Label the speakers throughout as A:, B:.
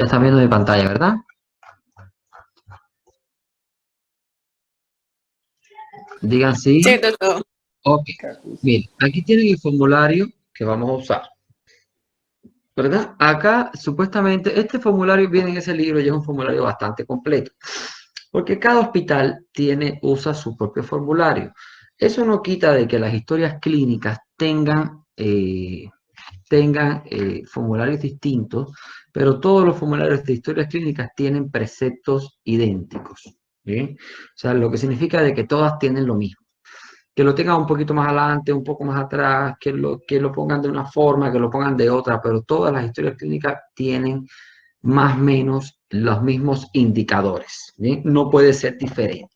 A: Ya están viendo mi pantalla, ¿verdad? Digan
B: Sí,
A: sí.
B: doctor.
A: Ok. Bien, aquí tienen el formulario que vamos a usar, ¿verdad? Acá, supuestamente, este formulario viene en ese libro y es un formulario bastante completo, porque cada hospital usa su propio formulario. Eso no quita de que las historias clínicas tengan formularios distintos, pero todos los formularios de historias clínicas tienen preceptos idénticos, ¿bien? O sea, lo que significa de que todas tienen lo mismo. Que lo tengan un poquito más adelante, un poco más atrás, que lo pongan de una forma, que lo pongan de otra, pero todas las historias clínicas tienen más o menos los mismos indicadores, ¿bien? No puede ser diferente.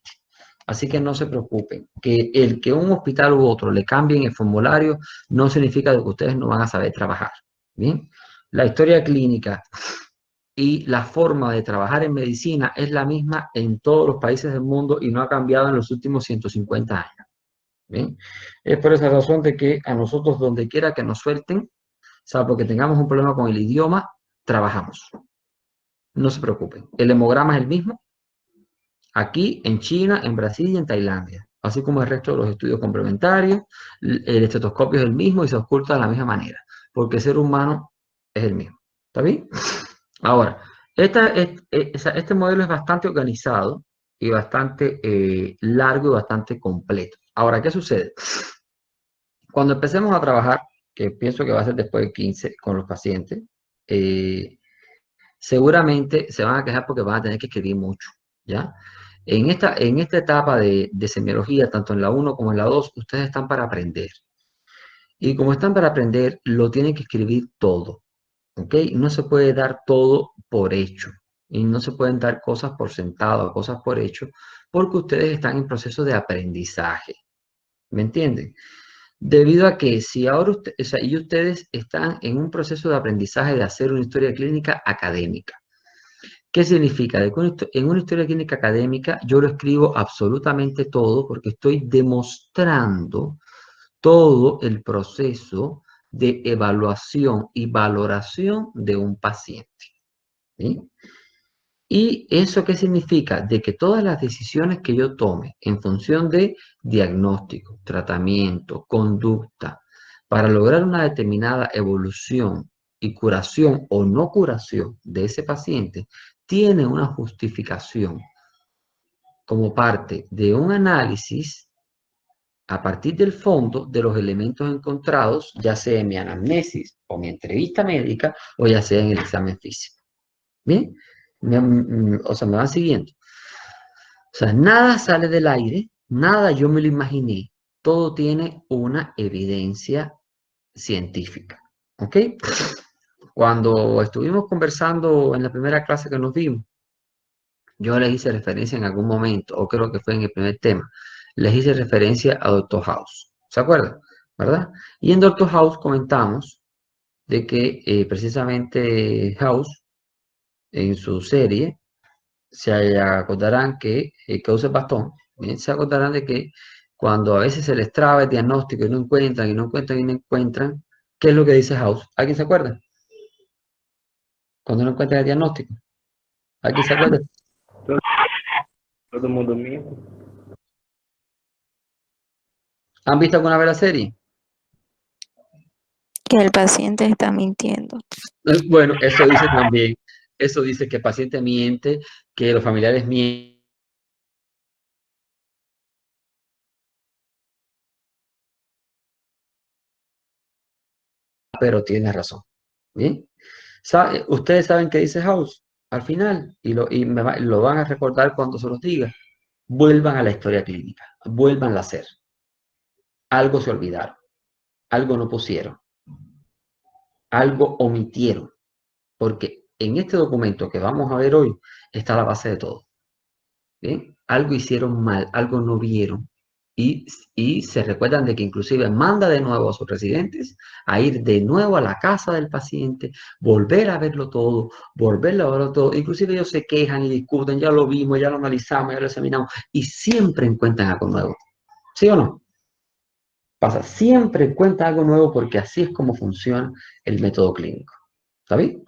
A: Así que no se preocupen, que el que un hospital u otro le cambien el formulario no significa que ustedes no van a saber trabajar, ¿bien? La historia clínica y la forma de trabajar en medicina es la misma en todos los países del mundo y no ha cambiado en los últimos 150 años, ¿bien? Es por esa razón de que a nosotros, donde quiera que nos suelten, salvo que tengamos un problema con el idioma, trabajamos. No se preocupen. El hemograma es el mismo aquí, en China, en Brasil y en Tailandia, así como el resto de los estudios complementarios. El estetoscopio es el mismo y se oculta de la misma manera, porque el ser humano es el mismo. ¿Está bien? Ahora, este modelo es bastante organizado y bastante largo y bastante completo. Ahora, ¿qué sucede? Cuando empecemos a trabajar, que pienso que va a ser después de 15 con los pacientes, eh, seguramente se van a quejar porque van a tener que escribir mucho, ¿ya? En esta etapa de semiología, tanto en la 1 como en la 2, ustedes están para aprender. Y como están para aprender, lo tienen que escribir todo, ¿ok? No se puede dar todo por hecho. Y no se pueden dar cosas por sentado, cosas por hecho, porque ustedes están en proceso de aprendizaje. ¿Me entienden? Debido a que si ahora o sea, y ustedes están en un proceso de aprendizaje de hacer una historia clínica académica. ¿Qué significa? De que en una historia clínica académica yo lo escribo absolutamente todo porque estoy demostrando todo el proceso de evaluación y valoración de un paciente, ¿sí? ¿Y eso qué significa? De que todas las decisiones que yo tome en función de diagnóstico, tratamiento, conducta, para lograr una determinada evolución y curación o no curación de ese paciente, tiene una justificación como parte de un análisis a partir del fondo de los elementos encontrados, ya sea en mi anamnesis o mi entrevista médica o ya sea en el examen físico. ¿Bien? O sea, me van siguiendo. O sea, nada sale del aire, nada yo me lo imaginé, todo tiene una evidencia científica. ¿Ok? Cuando estuvimos conversando en la primera clase que nos vimos, yo les hice referencia en algún momento, o creo que fue en el primer tema, les hice referencia a Doctor House. ¿Se acuerdan? ¿Verdad? Y en Doctor House comentamos de que precisamente House, en su serie, se acordarán que usa el bastón, bien, se acordarán de que cuando a veces se les traba el diagnóstico y no encuentran, y no encuentran, y no encuentran, ¿qué es lo que dice House? ¿Alguien se acuerda? Cuando no encuentran el diagnóstico. ¿Alguien se acuerda?
C: Todo, todo mundo mismo.
A: ¿Han visto alguna vez la serie?
B: Que el paciente está mintiendo.
A: Bueno, eso dice también. Eso dice que el paciente miente, que los familiares mienten, pero tiene razón. ¿Bien? Ustedes saben qué dice House al final y lo van a recordar cuando se los diga. Vuelvan a la historia clínica, vuelvan a hacer. Algo se olvidaron, algo no pusieron, algo omitieron, porque en este documento que vamos a ver hoy está la base de todo. ¿Bien? Algo hicieron mal, algo no vieron. Y se recuerdan de que inclusive manda de nuevo a sus residentes a ir de nuevo a la casa del paciente, volver a verlo todo, volverlo a verlo todo. Inclusive ellos se quejan y discuten, ya lo vimos, ya lo analizamos, ya lo examinamos, y siempre encuentran algo nuevo. ¿Sí o no? Pasa, siempre encuentra algo nuevo porque así es como funciona el método clínico. ¿Está bien?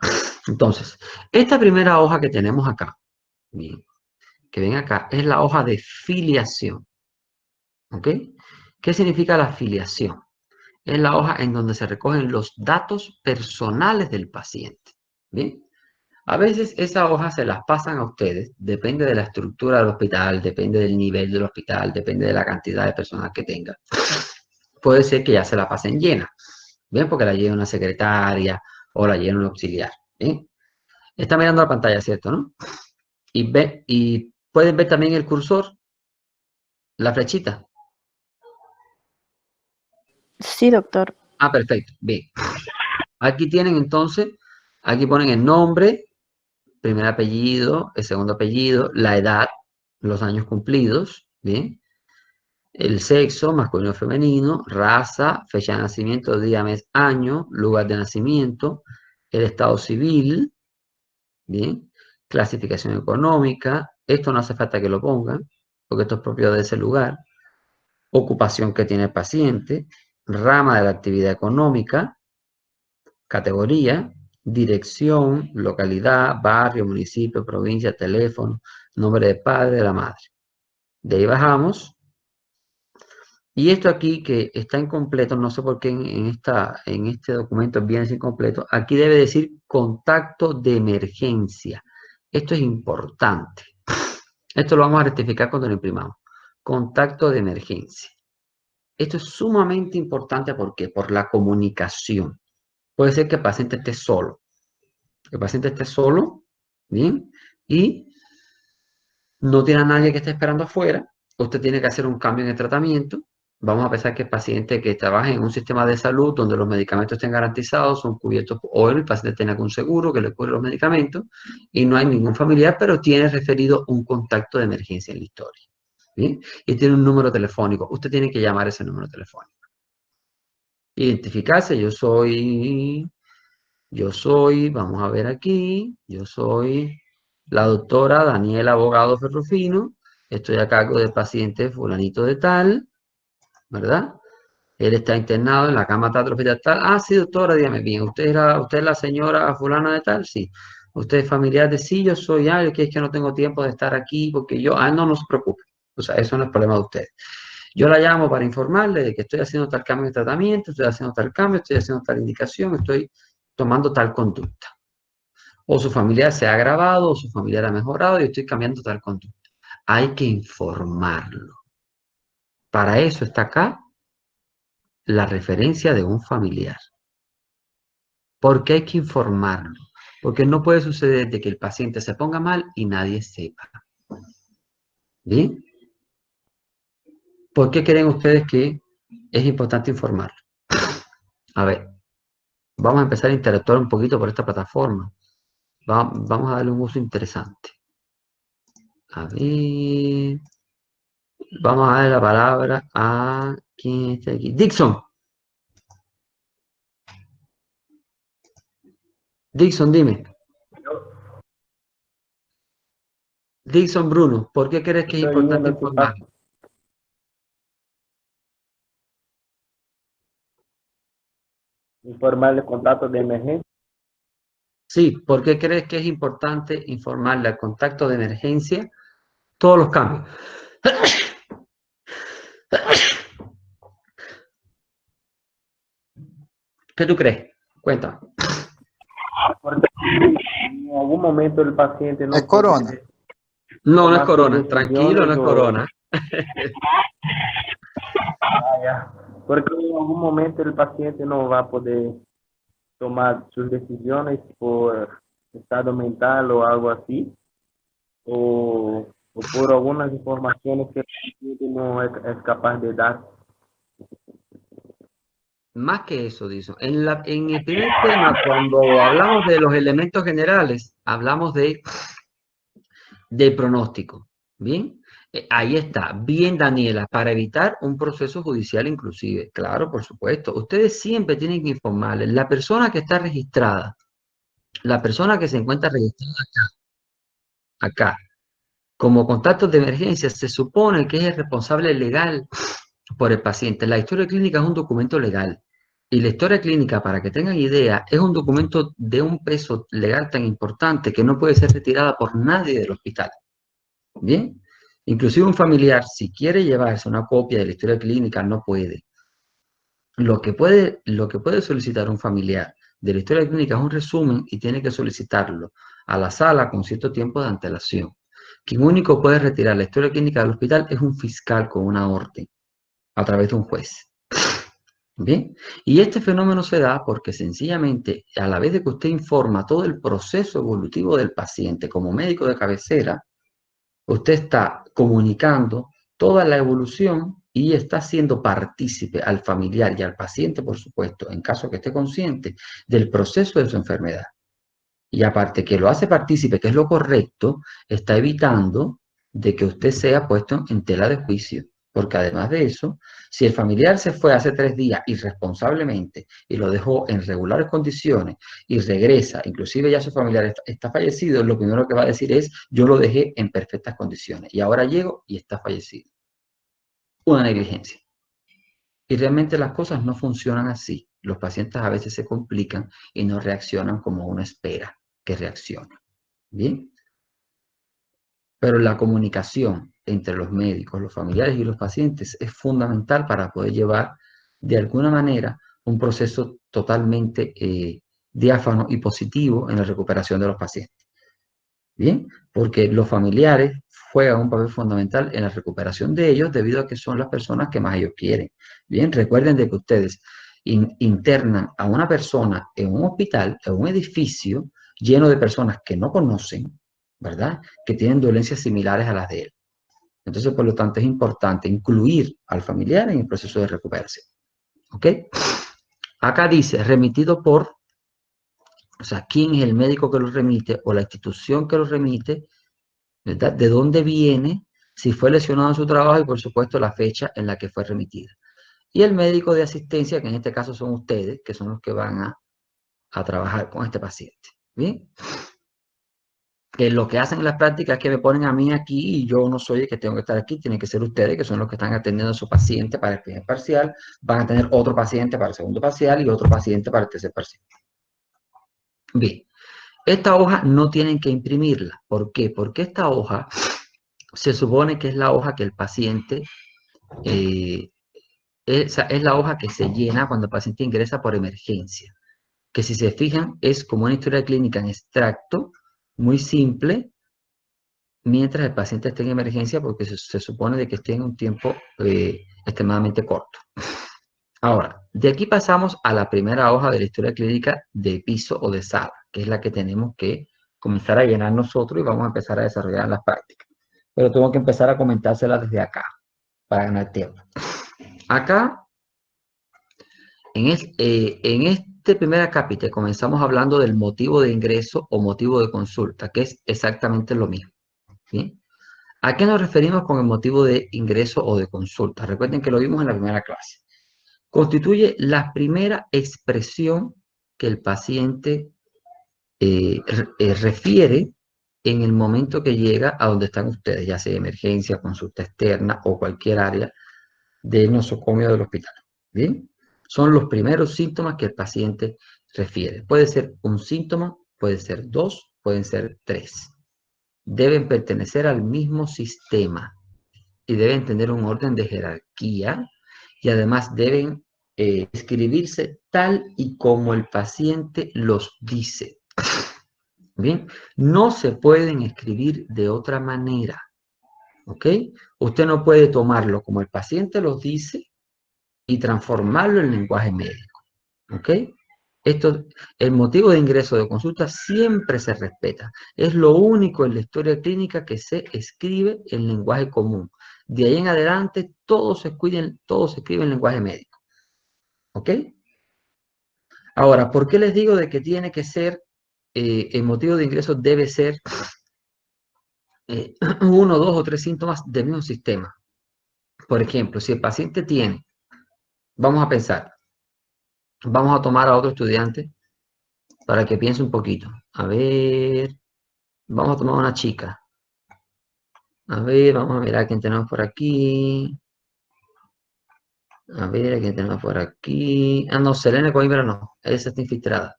A: Entonces, esta primera hoja que tenemos acá, bien, que ven acá, es la hoja de filiación. ¿Ok? ¿Qué significa la filiación? Es la hoja en donde se recogen los datos personales del paciente. ¿Bien? A veces esa hoja se las pasan a ustedes, depende de la estructura del hospital, depende del nivel del hospital, depende de la cantidad de personal que tenga. Puede ser que ya se la pasen llena, ¿bien? Porque la llena una secretaria o la llena un auxiliar, ¿bien? Está mirando la pantalla, ¿cierto, no? Y pueden ver también el cursor, la flechita.
B: Sí, doctor.
A: Ah, perfecto, bien. Aquí tienen entonces, aquí ponen el nombre, primer apellido, el segundo apellido, la edad, los años cumplidos, ¿bien? El sexo, masculino o femenino, raza, fecha de nacimiento, día, mes, año, lugar de nacimiento, el estado civil, ¿bien? Clasificación económica, esto no hace falta que lo pongan, porque esto es propio de ese lugar, ocupación que tiene el paciente, rama de la actividad económica, categoría, dirección, localidad, barrio, municipio, provincia, teléfono, nombre de padre, de la madre. De ahí bajamos. Y esto aquí que está incompleto, no sé por qué en este documento viene incompleto, aquí debe decir contacto de emergencia. Esto es importante. Esto lo vamos a rectificar cuando lo imprimamos. Contacto de emergencia. Esto es sumamente importante, ¿por qué? Por la comunicación. Puede ser que el paciente esté solo. El paciente esté solo, ¿bien? Y no tiene a nadie que esté esperando afuera. Usted tiene que hacer un cambio en el tratamiento. Vamos a pensar que el paciente que trabaja en un sistema de salud donde los medicamentos estén garantizados, son cubiertos, o el paciente tiene algún seguro que le cubre los medicamentos, y no hay ningún familiar, pero tiene referido un contacto de emergencia en la historia. ¿Bien? Y tiene un número telefónico. Usted tiene que llamar a ese número telefónico. Identificarse, vamos a ver aquí, yo soy la doctora Daniela Abogado Ferrufino, estoy a cargo del paciente fulanito de tal, ¿verdad? Él está internado en la cama tal, hospital tal. Ah, sí, doctora, dígame bien, ¿usted es la señora fulana de tal? Sí. ¿Usted es familiar de sí? Yo soy, es que no tengo tiempo de estar aquí porque no se preocupe. O sea, eso no es problema de usted. Yo la llamo para informarle de que estoy haciendo tal cambio de tratamiento, estoy haciendo tal cambio, estoy haciendo tal indicación, estoy tomando tal conducta. O su familiar se ha agravado, o su familiar ha mejorado y estoy cambiando tal conducta. Hay que informarlo. Para eso está acá la referencia de un familiar. ¿Por qué hay que informarlo? Porque no puede suceder de que el paciente se ponga mal y nadie sepa. ¿Bien? ¿Por qué creen ustedes que es importante informarlo? A ver, vamos a empezar a interactuar un poquito por esta plataforma. Vamos a darle un uso interesante. A ver. Vamos a darle la palabra a... ¿Quién está aquí? Dixon. Dixon, dime. Dixon Bruno, ¿por qué crees que es
C: Estoy
A: importante
C: viendo que
A: informar?
C: informarle contacto de emergencia.
A: Sí, ¿por qué crees que es importante informarle al contacto de emergencia todos los cambios? ¿Qué tú crees? Cuéntame.
C: Porque en algún momento el paciente no
D: Es corona.
C: puede
A: No, no es
C: tomar sus
A: corona. Tranquilo, no
C: decisiones
A: es
C: o
A: corona.
C: vaya, porque en algún momento el paciente no va a poder tomar sus decisiones por estado mental o algo así, o por algunas informaciones que el paciente no es capaz de dar.
A: Más que eso, dice. En el primer tema, cuando hablamos de los elementos generales, hablamos de pronóstico. ¿Bien? Ahí está. Bien, Daniela, para evitar un proceso judicial inclusive. Claro, por supuesto. Ustedes siempre tienen que informarles. La persona que está registrada, la persona que se encuentra registrada acá, como contacto de emergencia, se supone que es el responsable legal por el paciente. La historia clínica es un documento legal. Y la historia clínica, para que tengan idea, es un documento de un peso legal tan importante que no puede ser retirada por nadie del hospital. ¿Bien? Inclusive un familiar, si quiere llevarse una copia de la historia clínica, no puede. Lo que puede solicitar un familiar de la historia clínica es un resumen y tiene que solicitarlo a la sala con cierto tiempo de antelación. Quien único puede retirar la historia clínica del hospital es un fiscal con una orden a través de un juez. Bien, y este fenómeno se da porque sencillamente a la vez de que usted informa todo el proceso evolutivo del paciente como médico de cabecera, usted está comunicando toda la evolución y está siendo partícipe al familiar y al paciente, por supuesto, en caso que esté consciente del proceso de su enfermedad. Y aparte que lo hace partícipe, que es lo correcto, está evitando de que usted sea puesto en tela de juicio. Porque además de eso, si el familiar se fue hace 3 días irresponsablemente y lo dejó en regulares condiciones y regresa, inclusive ya su familiar está fallecido, lo primero que va a decir es, yo lo dejé en perfectas condiciones y ahora llego y está fallecido. Una negligencia. Y realmente las cosas no funcionan así. Los pacientes a veces se complican y no reaccionan como uno espera que reaccionen. ¿Bien? Pero la comunicación entre los médicos, los familiares y los pacientes es fundamental para poder llevar de alguna manera un proceso totalmente diáfano y positivo en la recuperación de los pacientes. ¿Bien? Porque los familiares juegan un papel fundamental en la recuperación de ellos debido a que son las personas que más ellos quieren. Bien, recuerden de que ustedes internan a una persona en un hospital, en un edificio lleno de personas que no conocen, ¿verdad? Que tienen dolencias similares a las de él. Entonces, por lo tanto, es importante incluir al familiar en el proceso de recuperación. ¿Ok? Acá dice, remitido por, o sea, quién es el médico que lo remite o la institución que lo remite, ¿verdad? De dónde viene, si fue lesionado en su trabajo y, por supuesto, la fecha en la que fue remitida. Y el médico de asistencia, que en este caso son ustedes, que son los que van a trabajar con este paciente. ¿Bien? Que lo que hacen en las prácticas es que me ponen a mí aquí y yo no soy el que tengo que estar aquí, tienen que ser ustedes, que son los que están atendiendo a su paciente para el primer parcial, van a tener otro paciente para el segundo parcial y otro paciente para el tercer parcial. Bien, esta hoja no tienen que imprimirla. ¿Por qué? Porque esta hoja se supone que es la hoja que el paciente, es la hoja que se llena cuando el paciente ingresa por emergencia. Que si se fijan es como una historia clínica en extracto, muy simple, mientras el paciente esté en emergencia porque se supone de que esté en un tiempo extremadamente corto. Ahora, de aquí pasamos a la primera hoja de la historia clínica de piso o de sala, que es la que tenemos que comenzar a llenar nosotros y vamos a empezar a desarrollar las prácticas. Pero tengo que empezar a comentársela desde acá, para ganar tiempo. Acá, en este primer acápite, comenzamos hablando del motivo de ingreso o motivo de consulta, que es exactamente lo mismo. ¿Sí? ¿A qué nos referimos con el motivo de ingreso o de consulta? Recuerden que lo vimos en la primera clase. Constituye la primera expresión que el paciente refiere en el momento que llega a donde están ustedes, ya sea emergencia, consulta externa o cualquier área del nosocomio del hospital. ¿Bien? Son los primeros síntomas que el paciente refiere. Puede ser un síntoma, puede ser 2, pueden ser 3. Deben pertenecer al mismo sistema y deben tener un orden de jerarquía y además deben escribirse tal y como el paciente los dice. Bien, no se pueden escribir de otra manera. ¿Ok? Usted no puede tomarlo como el paciente los dice y transformarlo en lenguaje médico. ¿Ok? El motivo de ingreso de consulta siempre se respeta. Es lo único en la historia clínica que se escribe en lenguaje común. De ahí en adelante, todo se escribe en lenguaje médico. ¿Ok? Ahora, ¿por qué les digo de que tiene que ser, el motivo de ingreso debe ser 1, 2 o 3 síntomas del mismo sistema? Por ejemplo, si el paciente tiene, vamos a pensar, vamos a tomar a otro estudiante para que piense un poquito. A ver, vamos a tomar a una chica. A ver, vamos a mirar quién tenemos por aquí. A ver, ¿qué tenemos por aquí? Ah, no, Selene Coimbra no. Esa está infiltrada.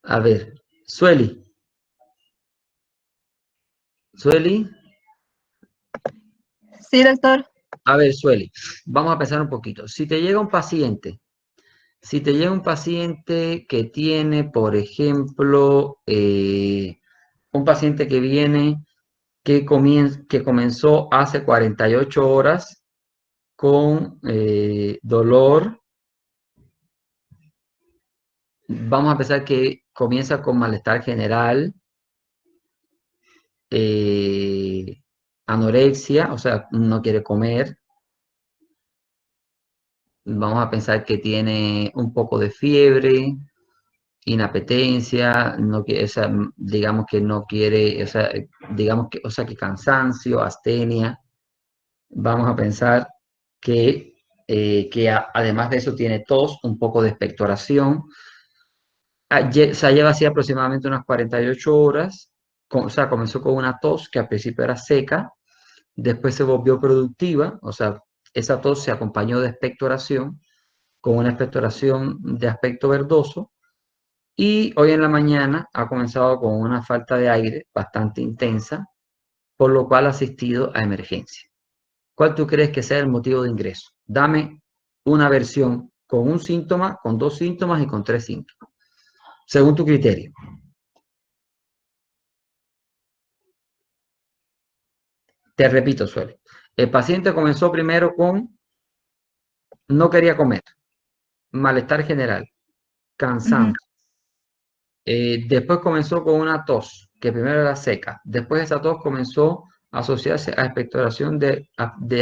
A: A ver, Sueli. Sueli.
B: Sí, doctor.
A: A ver, Sueli. Vamos a pensar un poquito. Si te llega un paciente que tiene, por ejemplo, un paciente que viene, que comenzó hace 48 horas con dolor. Vamos a pensar que comienza con malestar general, eh, anorexia, o sea, no quiere comer. Vamos a pensar que tiene un poco de fiebre, inapetencia, no, o sea, digamos que no quiere, o sea, digamos que, o sea, que cansancio, astenia. Vamos a pensar que además de eso tiene tos, un poco de expectoración. Se lleva así aproximadamente unas 48 horas, o sea, comenzó con una tos que al principio era seca, después se volvió productiva, o sea, esa tos se acompañó de expectoración, con una expectoración de aspecto verdoso, y hoy en la mañana ha comenzado con una falta de aire bastante intensa, por lo cual ha asistido a emergencia. ¿Cuál tú crees que sea el motivo de ingreso? Dame una versión con un síntoma, con dos síntomas y con tres síntomas, según tu criterio. Te repito, Suele. El paciente comenzó primero con no quería comer, malestar general,
B: Ujú.
A: cansancio. Después comenzó con una tos, que primero era seca. Después esa tos comenzó a asociarse a expectoración de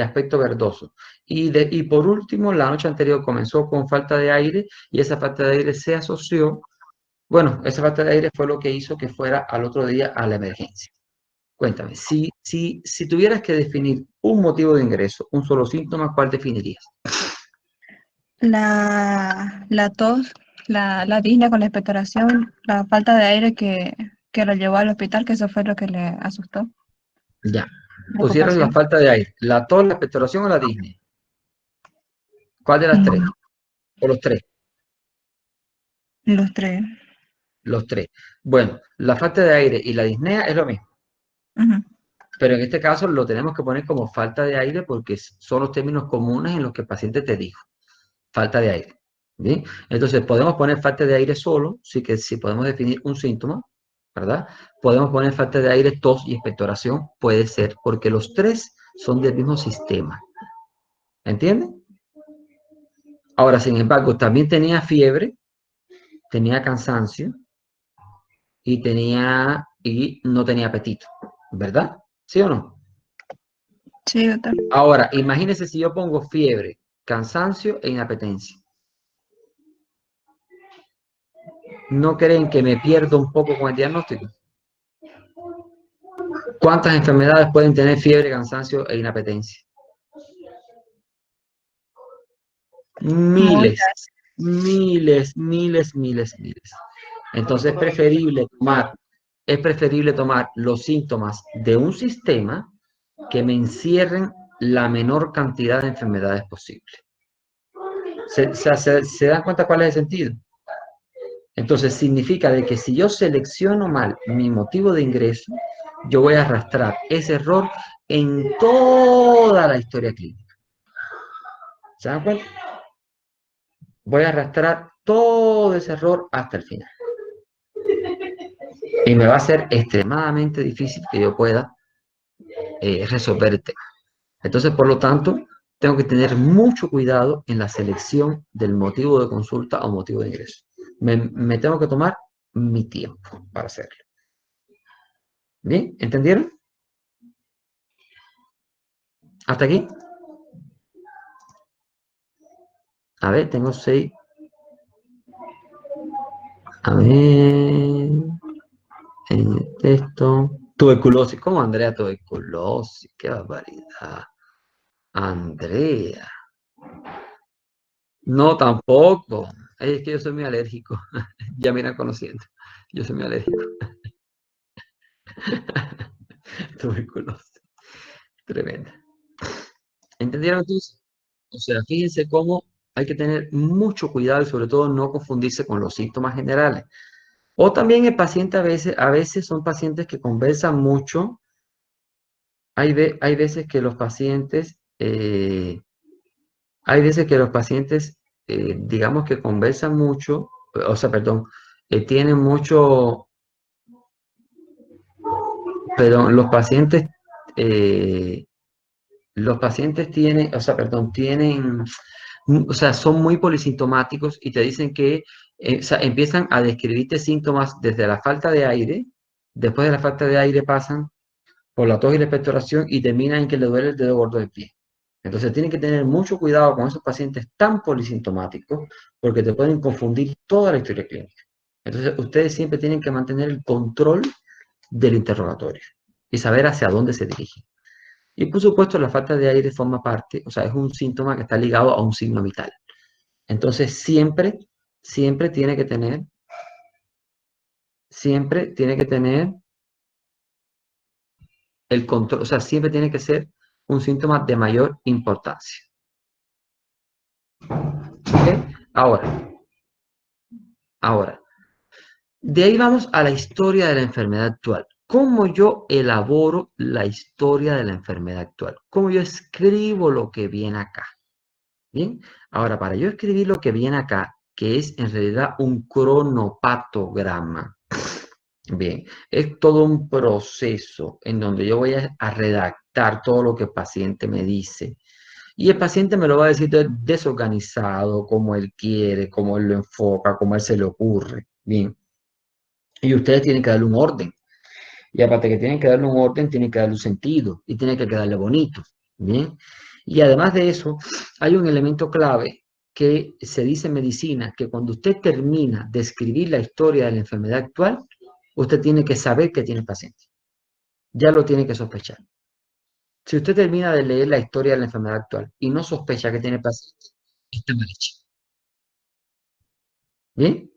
A: aspecto verdoso. Y por último, la noche anterior comenzó con falta de aire y esa falta de aire se asoció. Bueno, esa falta de aire fue lo que hizo que fuera al otro día a la emergencia. Cuéntame, si tuvieras que definir un motivo de ingreso, un solo síntoma, ¿cuál definirías?
B: La tos, la disnea con la expectoración, la falta de aire que lo llevó al hospital, que eso fue lo que le asustó.
A: Ya. Pusieron la
B: Preocupación.
A: falta de aire, la tos, la expectoración o la disnea. ¿Cuál de las tres?
B: Mm,
A: O los tres.
B: los tres.
A: Los tres. Bueno, la falta de aire y la disnea es lo mismo,
B: Ujú.
A: pero en este caso lo tenemos que poner como falta de aire porque son los términos comunes en los que el paciente te dijo, falta de aire. ¿Bien? Entonces, podemos poner falta de aire solo, sí que si podemos definir un síntoma, ¿verdad? Podemos poner falta de aire, tos y expectoración, puede ser, porque los tres son del mismo sistema. ¿Entienden? Ahora, sin embargo, también tenía fiebre, tenía cansancio y no tenía apetito, ¿verdad? ¿Sí o no?
B: Sí, doctor.
A: Ahora, imagínense si yo pongo fiebre, cansancio e inapetencia. ¿No creen que me pierdo un poco con el diagnóstico? ¿Cuántas enfermedades pueden tener fiebre, cansancio e inapetencia? Miles,
B: Muchas.
A: miles, miles, miles, miles. Entonces es preferible tomar los síntomas de un sistema que me encierren la menor cantidad de enfermedades posible. ¿Se dan cuenta cuál es el sentido? Entonces significa de que si yo selecciono mal mi motivo de ingreso, yo voy a arrastrar ese error en toda la historia clínica. ¿Se dan cuenta? Voy a arrastrar todo ese error hasta el final. Y me va a ser extremadamente difícil que yo pueda resolver el tema. Entonces, por lo tanto, tengo que tener mucho cuidado en la selección del motivo de consulta o motivo de ingreso. Me tengo que tomar mi tiempo para hacerlo. ¿Bien? ¿Entendieron? ¿Hasta aquí? A ver, tengo 6. A ver. En el texto. Tuberculosis. ¿Cómo, Andrea? Tuberculosis. Qué barbaridad. Andrea. No, tampoco. Es que yo soy muy alérgico. Ya me irán conociendo. Yo soy muy alérgico. Tuberculosis. Tremenda. ¿Entendieron entonces? O sea, fíjense cómo hay que tener mucho cuidado y sobre todo no confundirse con los síntomas generales. O también el paciente a veces son pacientes que conversan mucho. Hay veces que los pacientes, digamos que conversan mucho, o sea, perdón, tienen mucho, perdón, los pacientes tienen, o sea, perdón, tienen, o sea, son muy polisintomáticos y te dicen que, o sea, empiezan a describirte síntomas desde la falta de aire, después de la falta de aire pasan por la tos y la expectoración y terminan en que le duele el dedo gordo del pie. Entonces tienen que tener mucho cuidado con esos pacientes tan polisintomáticos porque te pueden confundir toda la historia clínica. Entonces ustedes siempre tienen que mantener el control del interrogatorio y saber hacia dónde se dirigen. Y por supuesto la falta de aire forma parte, o sea, es un síntoma que está ligado a un signo vital. Entonces siempre tiene que tener el control, o sea, siempre tiene que ser un síntoma de mayor importancia. ¿Okay? Ahora, de ahí vamos a la historia de la enfermedad actual. ¿Cómo yo elaboro la historia de la enfermedad actual? ¿Cómo yo escribo lo que viene acá? Bien, ahora para yo escribir lo que viene acá, que es en realidad un cronopatograma, bien, es todo un proceso en donde yo voy a redactar todo lo que el paciente me dice. Y el paciente me lo va a decir desorganizado, como él quiere, como él lo enfoca, como a él se le ocurre. Bien. Y ustedes tienen que darle un orden. Y aparte que tienen que darle un orden, tienen que darle un sentido y tienen que quedarle bonito. Bien. Y además de eso, hay un elemento clave que se dice en medicina, que cuando usted termina de escribir la historia de la enfermedad actual, usted tiene que saber que tiene el paciente. Ya lo tiene que sospechar. Si usted termina de leer la historia de la enfermedad actual y no sospecha que tiene el paciente, está mal hecho. ¿Bien?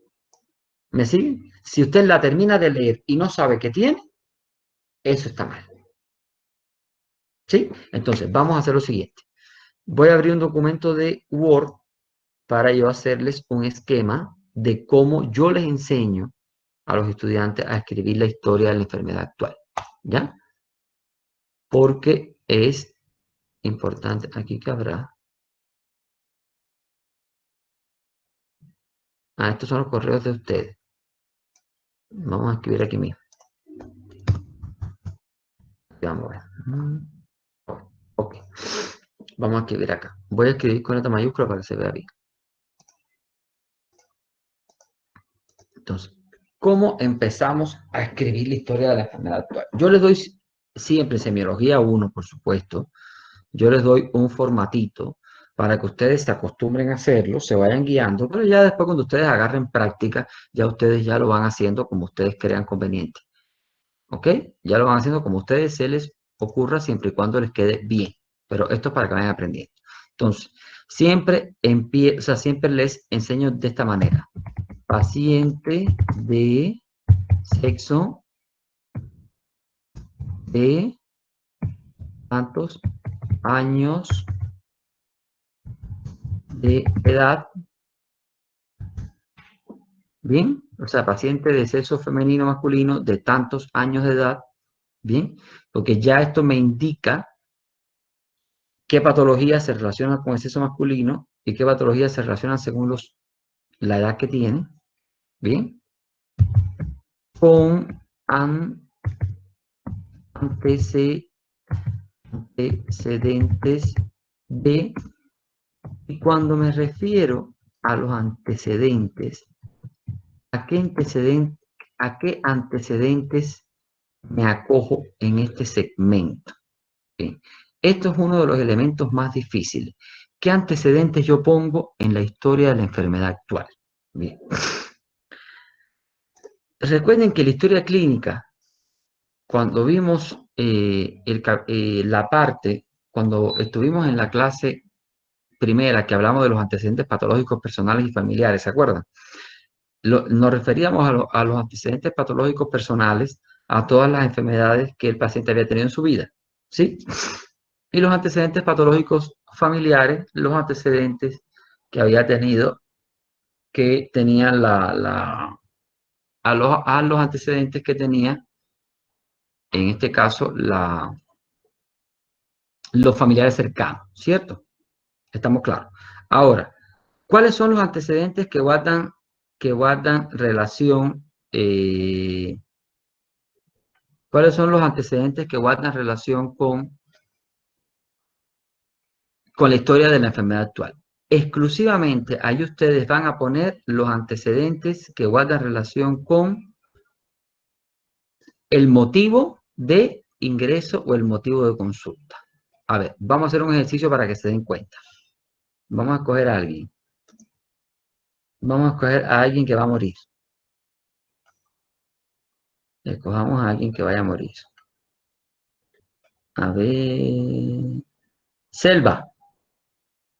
A: ¿Me sigue? Si usted la termina de leer y no sabe qué tiene, eso está mal. ¿Sí? Entonces, vamos a hacer lo siguiente. Voy a abrir un documento de Word para yo hacerles un esquema de cómo yo les enseño a los estudiantes a escribir la historia de la enfermedad actual. ¿Ya? Porque es importante. Aquí cabrá. Ah, estos son los correos de ustedes. Vamos a escribir aquí mismo. Vamos a ver. Ok. Vamos a escribir acá. Voy a escribir con letra mayúscula para que se vea bien. Entonces, ¿cómo empezamos a escribir la historia de la enfermedad actual? Yo les doy siempre, semiología 1, por supuesto, yo les doy un formatito para que ustedes se acostumbren a hacerlo, se vayan guiando, pero ya después cuando ustedes agarren práctica, ya ustedes ya lo van haciendo como ustedes crean conveniente. ¿Ok? Ya lo van haciendo como ustedes se les ocurra siempre y cuando les quede bien. Pero esto es para que vayan aprendiendo. Entonces, siempre les enseño de esta manera. Paciente de sexo de tantos años de edad. Bien, o sea, paciente de sexo femenino o masculino de tantos años de edad. Bien, porque ya esto me indica qué patologías se relacionan con el sexo masculino y qué patologías se relacionan según la edad que tiene. Bien, con antecedentes de, y cuando me refiero a los antecedentes, ¿a qué antecedentes me acojo en este segmento? Bien. Esto es uno de los elementos más difíciles. ¿Qué antecedentes yo pongo en la historia de la enfermedad actual? Bien. Recuerden que la historia clínica, cuando vimos la parte, cuando estuvimos en la clase primera que hablamos de los antecedentes patológicos personales y familiares, ¿se acuerdan? Nos referíamos a los antecedentes patológicos personales, a todas las enfermedades que el paciente había tenido en su vida, ¿sí? Y los antecedentes patológicos familiares, los antecedentes que había tenido, que tenía a los antecedentes que tenía, en este caso, los familiares cercanos, ¿cierto? Estamos claros. Ahora, ¿cuáles son los antecedentes que guardan relación? ¿Cuáles son los antecedentes que guardan relación con la historia de la enfermedad actual? Exclusivamente ahí ustedes van a poner los antecedentes que guardan relación con el motivo de ingreso o el motivo de consulta. A ver, vamos a hacer un ejercicio para que se den cuenta. Vamos a escoger a alguien. Vamos a escoger a alguien que va a morir. Escojamos a alguien que vaya a morir. A ver. Selva.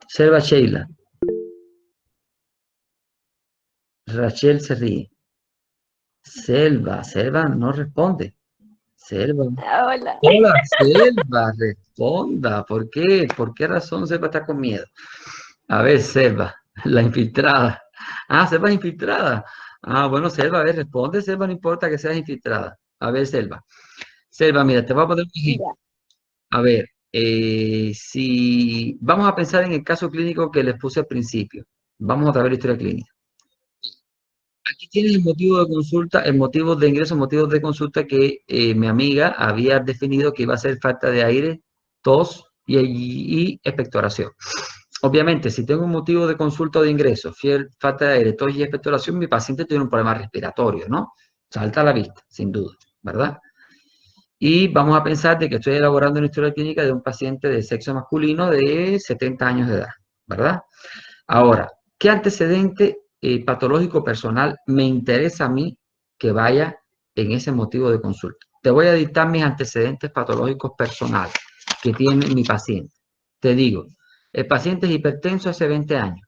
A: Selva Sheila. Rachel se ríe. Selva no responde. Selva.
D: Hola.
A: Hola, Selva, responda. ¿Por qué? ¿Por qué razón Selva está con miedo? A ver, Selva, la infiltrada. Ah, Selva es infiltrada. Ah, bueno, Selva, a ver, responde, Selva, no importa que seas infiltrada. A ver, Selva. Selva, mira, te voy a poner un ejemplo. A ver, si vamos a pensar en el caso clínico que les puse al principio. Vamos a ver la historia clínica. Aquí tienes el motivo de consulta, el motivo de ingreso, motivos de consulta que mi amiga había definido que iba a ser falta de aire, tos y expectoración. Obviamente, si tengo un motivo de consulta o de ingreso, falta de aire, tos y expectoración, mi paciente tiene un problema respiratorio, ¿no? Salta a la vista, sin duda, ¿verdad? Y vamos a pensar de que estoy elaborando una historia clínica de un paciente de sexo masculino de 70 años de edad, ¿verdad? Ahora, ¿qué antecedente patológico personal me interesa a mí que vaya en ese motivo de consulta? Te voy a dictar mis antecedentes patológicos personales que tiene mi paciente. Te digo, el paciente es hipertenso hace 20 años.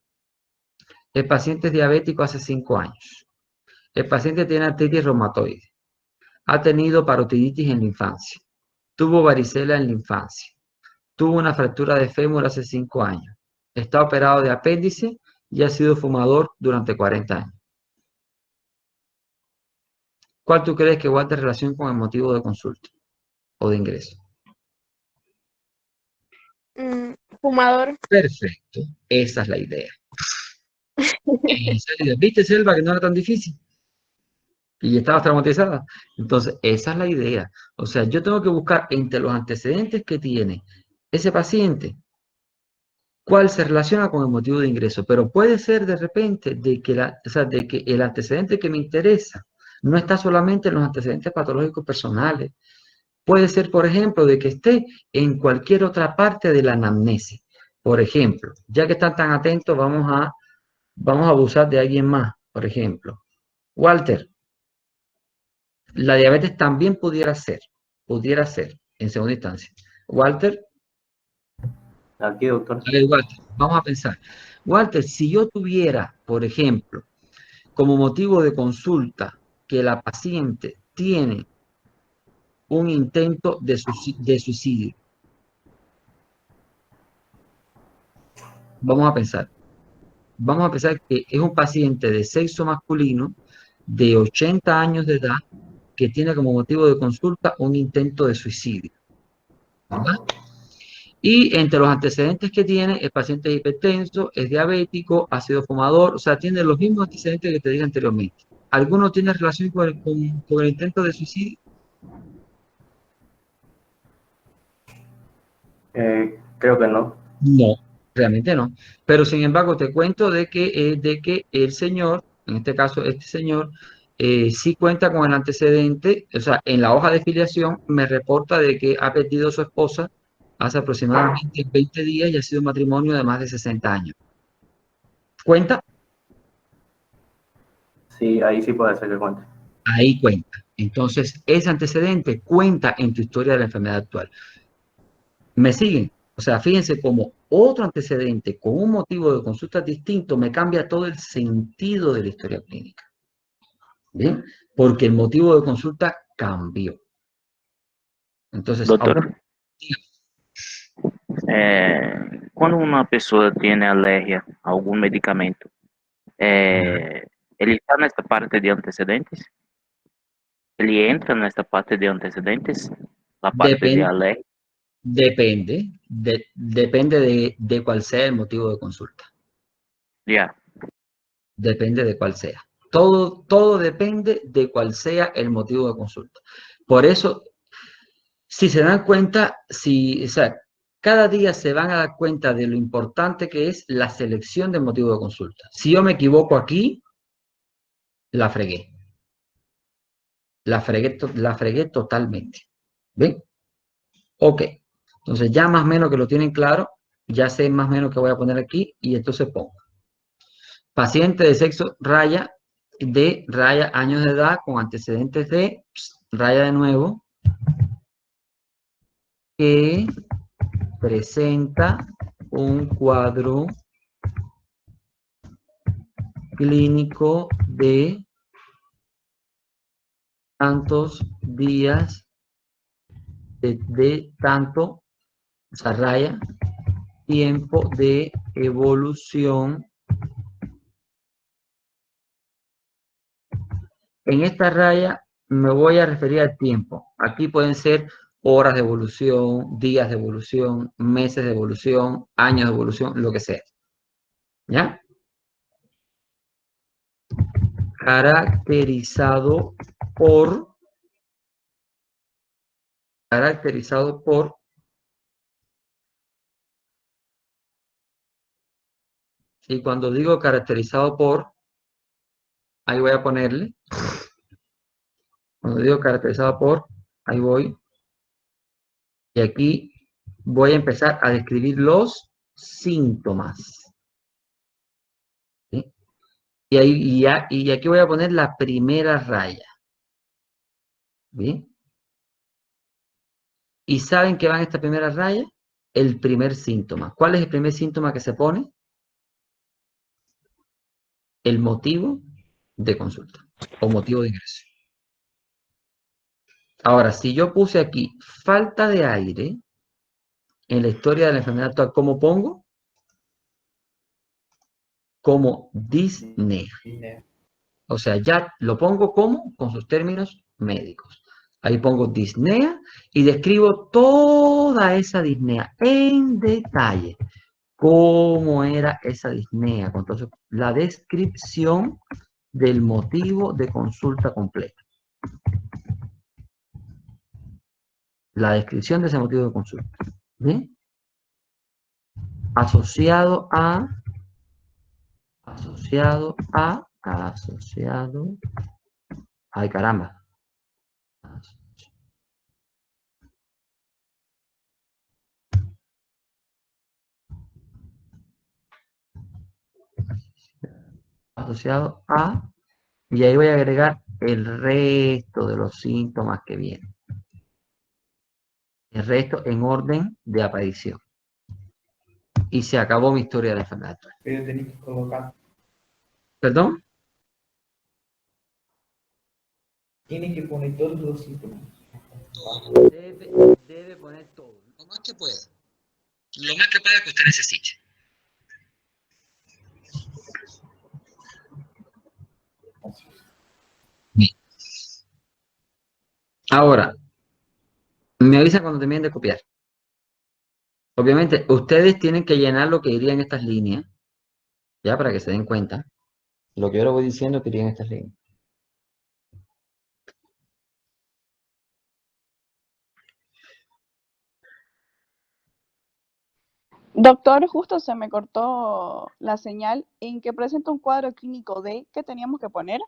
A: El paciente es diabético hace 5 años. El paciente tiene artritis reumatoide. Ha tenido parotiditis en la infancia. Tuvo varicela en la infancia. Tuvo una fractura de fémur hace 5 años. Está operado de apéndice y ha sido fumador durante 40 años. ¿Cuál tú crees que guarda relación con el motivo de consulta o de ingreso?
D: Fumador.
A: Perfecto, esa es la idea. ¿Viste, Selva, que no era tan difícil? Y estabas traumatizada. Entonces, esa es la idea. O sea, yo tengo que buscar entre los antecedentes que tiene ese paciente, cuál se relaciona con el motivo de ingreso. Pero puede ser de repente de que, de que el antecedente que me interesa no está solamente en los antecedentes patológicos personales. Puede ser, por ejemplo, de que esté en cualquier otra parte de la anamnesis. Por ejemplo, ya que están tan atentos, vamos a abusar de alguien más. Por ejemplo, Walter, la diabetes también pudiera ser, en segunda instancia. Walter,
C: Aquí, doctor.
A: Walter, vamos a pensar. Walter, si yo tuviera, por ejemplo, como motivo de consulta que la paciente tiene un intento de suicidio. Vamos a pensar que es un paciente de sexo masculino de 80 años de edad que tiene como motivo de consulta un intento de suicidio, ¿verdad? Y entre los antecedentes que tiene, el paciente es hipertenso, es diabético, ha sido fumador, o sea, tiene los mismos antecedentes que te dije anteriormente. ¿Alguno tiene relación con el intento de suicidio?
C: Creo que no.
A: No, realmente no. Pero sin embargo, te cuento de que el señor, en este caso este señor, sí cuenta con el antecedente, o sea, en la hoja de filiación me reporta de que ha perdido a su esposa hace aproximadamente 20 días y ha sido un matrimonio de más de 60 años. ¿Cuenta?
C: Sí, ahí sí puede ser que cuente.
A: Ahí cuenta. Entonces, ese antecedente cuenta en tu historia de la enfermedad actual. ¿Me siguen? O sea, fíjense cómo otro antecedente con un motivo de consulta distinto me cambia todo el sentido de la historia clínica. ¿Bien? Porque el motivo de consulta cambió. Entonces,
E: Doctor, Quando uma pessoa tem alergia a algum medicamento, ele está nesta parte de antecedentes? Ele entra nesta parte de antecedentes? La parte de
A: Depen-
E: alergia.
A: depende de cuál sea el motivo de consulta.
E: Ya.
A: Depende de cuál sea. Todo depende de cuál sea el motivo de consulta. Por eso, si se dan cuenta, o sea, cada día se van a dar cuenta de lo importante que es la selección del motivo de consulta. Si yo me equivoco aquí, la fregué. La fregué totalmente. ¿Ven? Ok. Entonces ya más o menos que lo tienen claro, ya sé más o menos que voy a poner aquí y entonces pongo. Paciente de sexo raya años de edad con antecedentes de raya de nuevo que presenta un cuadro clínico de tantos días de tanto, o sea, raya, tiempo de evolución. En esta raya me voy a referir al tiempo. Aquí pueden ser horas de evolución, días de evolución, meses de evolución, años de evolución, lo que sea. ¿Ya? Caracterizado por, y cuando digo caracterizado por, ahí voy a ponerle, cuando digo caracterizado por, ahí voy, y aquí voy a empezar a describir los síntomas. ¿Sí? Y aquí voy a poner la primera raya. ¿Bien? ¿Y saben qué va en esta primera raya? El primer síntoma. ¿Cuál es el primer síntoma que se pone? El motivo de consulta o motivo de ingreso. Ahora, si yo puse aquí falta de aire en la historia de la enfermedad actual, ¿cómo pongo? Como disnea. O sea, ya lo pongo como con sus términos médicos. Ahí pongo disnea y describo toda esa disnea en detalle. ¿Cómo era esa disnea? Entonces, la descripción del motivo de consulta completa. La descripción de ese motivo de consulta. ¿Bien? Asociado a, ay caramba. Asociado a, y ahí voy a agregar el resto de los síntomas que vienen. El resto en orden de aparición. Y se acabó mi historia de la enfermedad actual.
F: Pero tenés que colocar,
A: ¿Perdón?
F: tienes que poner todos los síntomas.
A: Debe poner todo, lo más que pueda. Lo más que pueda que usted necesite. Bien. Ahora, me avisa cuando terminen de copiar. Obviamente, ustedes tienen que llenar lo que iría en estas líneas, ya para que se den cuenta. Lo que yo les voy diciendo que iría en estas líneas.
G: Doctor, justo se me cortó la señal en que presenta un cuadro clínico de ¿qué teníamos que poner?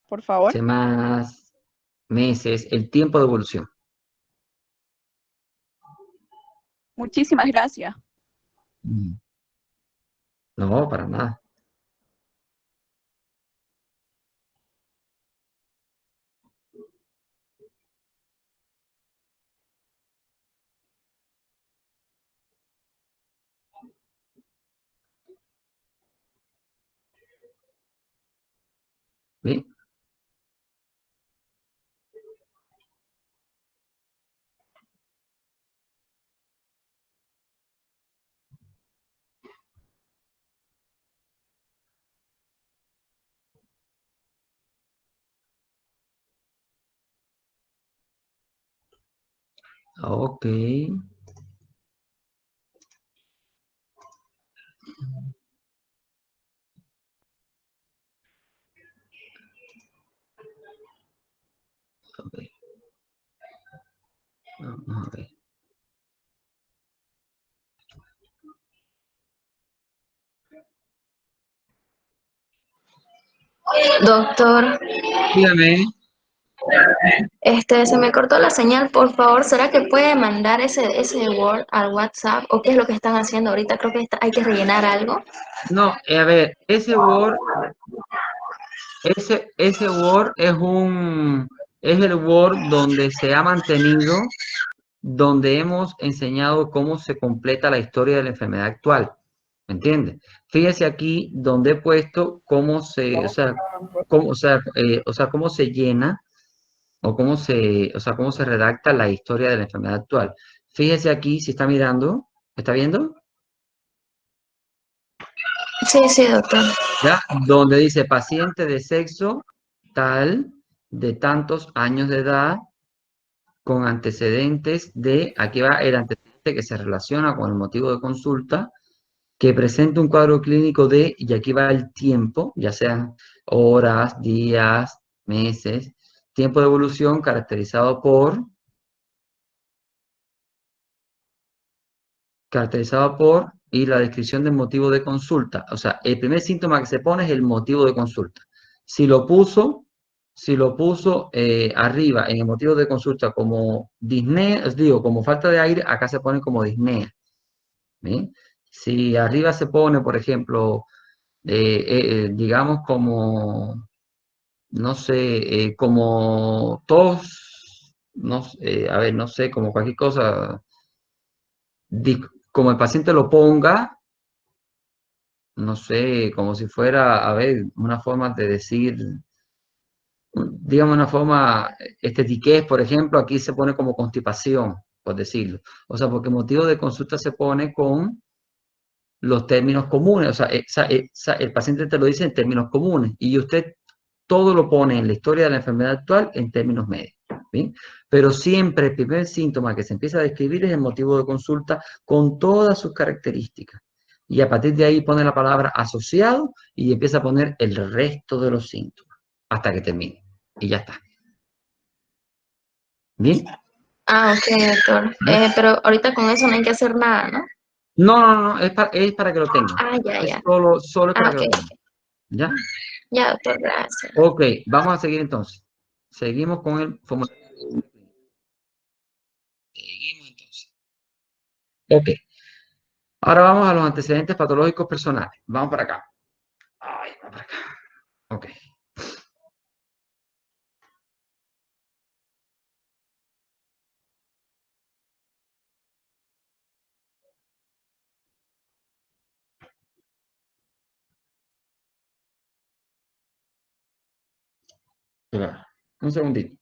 G: Por favor.
A: Semanas, meses, el tiempo de evolución.
G: Muchísimas gracias.
A: No, para nada. ¿Bien? Ok. Ok. Vamos a ver.
H: Doctor,
A: Dígame.
H: se me cortó la señal, por favor, ¿será que puede mandar ese Word al WhatsApp? ¿O qué es lo que están haciendo ahorita? Creo que hay que rellenar algo.
A: No, a ver, ese Word es el Word donde se ha mantenido, donde hemos enseñado cómo se completa la historia de la enfermedad actual. ¿Me entiende? Fíjese aquí donde he puesto cómo se, o sea, cómo se llena o cómo se redacta la historia de la enfermedad actual. Fíjese aquí, si está mirando, ¿está viendo?
H: Sí, sí, doctor.
A: ¿Ya? Donde dice paciente de sexo tal, de tantos años de edad, con antecedentes de, aquí va el antecedente que se relaciona con el motivo de consulta, que presenta un cuadro clínico de, y aquí va el tiempo, ya sean horas, días, meses, tiempo de evolución caracterizado por, y la descripción del motivo de consulta. O sea, el primer síntoma que se pone es el motivo de consulta. Si lo puso arriba en el motivo de consulta como disnea, os digo, como falta de aire, acá se pone como disnea. ¿Bien? Si arriba se pone, por ejemplo, digamos como, no sé, como tos, no, a ver, no sé, como cualquier cosa, como el paciente lo ponga, no sé, como si fuera, a ver, una forma de decir, digamos una forma, estetiquez, por ejemplo, aquí se pone como constipación, por decirlo. O sea, porque motivo de consulta se pone con los términos comunes, o sea, el paciente te lo dice en términos comunes y usted todo lo pone en la historia de la enfermedad actual en términos médicos. ¿Bien? Pero siempre el primer síntoma que se empieza a describir es el motivo de consulta con todas sus características. Y a partir de ahí pone la palabra asociado y empieza a poner el resto de los síntomas hasta que termine. Y ya está. ¿Bien?
H: Ah, ok, doctor. Pero ahorita con eso no hay que hacer nada, ¿no?
A: No, es para que lo tengan.
H: Ah, ya,
A: Es
H: ya.
A: solo es
H: Ah,
A: para que
H: ok,
A: lo
H: ok.
A: tengan. ¿Ya?
H: Ya, doctor, gracias.
A: Ok, vamos a seguir entonces. Seguimos con el formulario. Seguimos entonces. Ok. Ahora vamos a los antecedentes patológicos personales. Vamos para acá. Ay, vamos para acá. Ok. Espera, un segundito.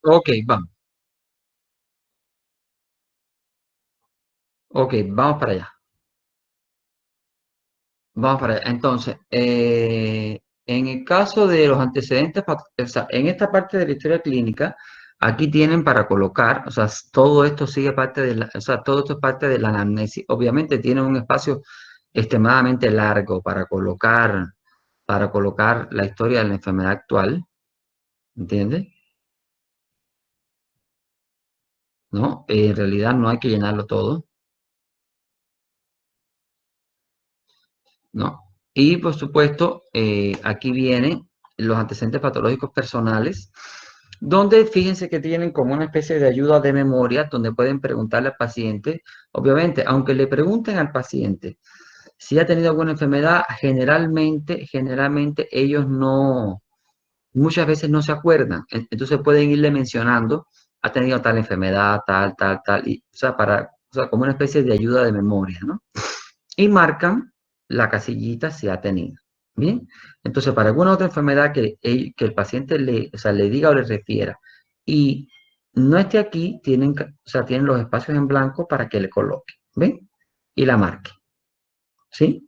A: Ok, vamos. Ok, vamos para allá. Vamos para allá. Entonces, en el caso de los antecedentes, o sea, en esta parte de la historia clínica, aquí tienen para colocar, o sea, todo esto sigue parte de la, o sea, todo esto es parte de la anamnesis. Obviamente tienen un espacio extremadamente largo para colocar la historia de la enfermedad actual, ¿entiendes? ¿No? En realidad no hay que llenarlo todo, ¿no? Y por supuesto, aquí vienen los antecedentes patológicos personales, donde fíjense que tienen como una especie de ayuda de memoria, donde pueden preguntarle al paciente, obviamente, aunque le pregunten al paciente si ha tenido alguna enfermedad, generalmente ellos no muchas veces no se acuerdan. Entonces pueden irle mencionando, ha tenido tal enfermedad, tal, y, o sea, como una especie de ayuda de memoria, ¿no? Y marcan la casillita si ha tenido. Bien, entonces para alguna otra enfermedad que el paciente o sea, le diga o le refiera y no esté aquí, tienen los espacios en blanco para que le coloque, ¿ven? Y la marque, ¿sí?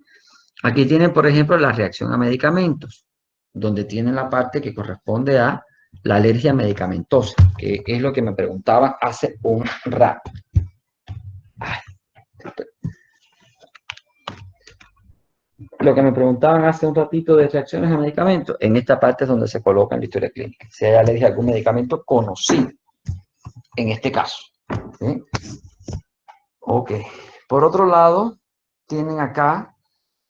A: Aquí tienen, por ejemplo, la reacción a medicamentos, donde tienen la parte que corresponde a la alergia medicamentosa, que es lo que me preguntaban hace un rato. Ay, lo que me preguntaban hace un ratito de reacciones a medicamentos, en esta parte es donde se coloca en la historia clínica, si hay alergia a algún medicamento conocido, en este caso. ¿Sí? Ok. Por otro lado, tienen acá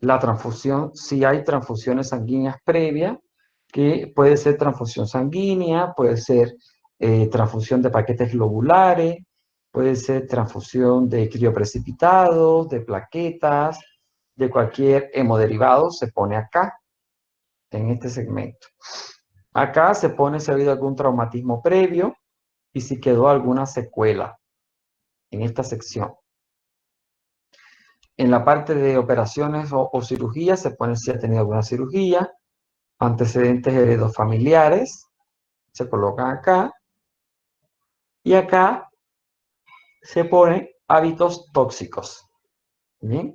A: la transfusión, si hay transfusiones sanguíneas previas, que puede ser transfusión sanguínea, puede ser transfusión de paquetes globulares, puede ser transfusión de crioprecipitados, de plaquetas, de cualquier hemodiderivado, se pone acá, en este segmento. Acá se pone si ha habido algún traumatismo previo y si quedó alguna secuela en esta sección. En la parte de operaciones o cirugías se pone si ha tenido alguna cirugía, antecedentes heredofamiliares, se colocan acá, y acá se pone hábitos tóxicos. ¿Bien?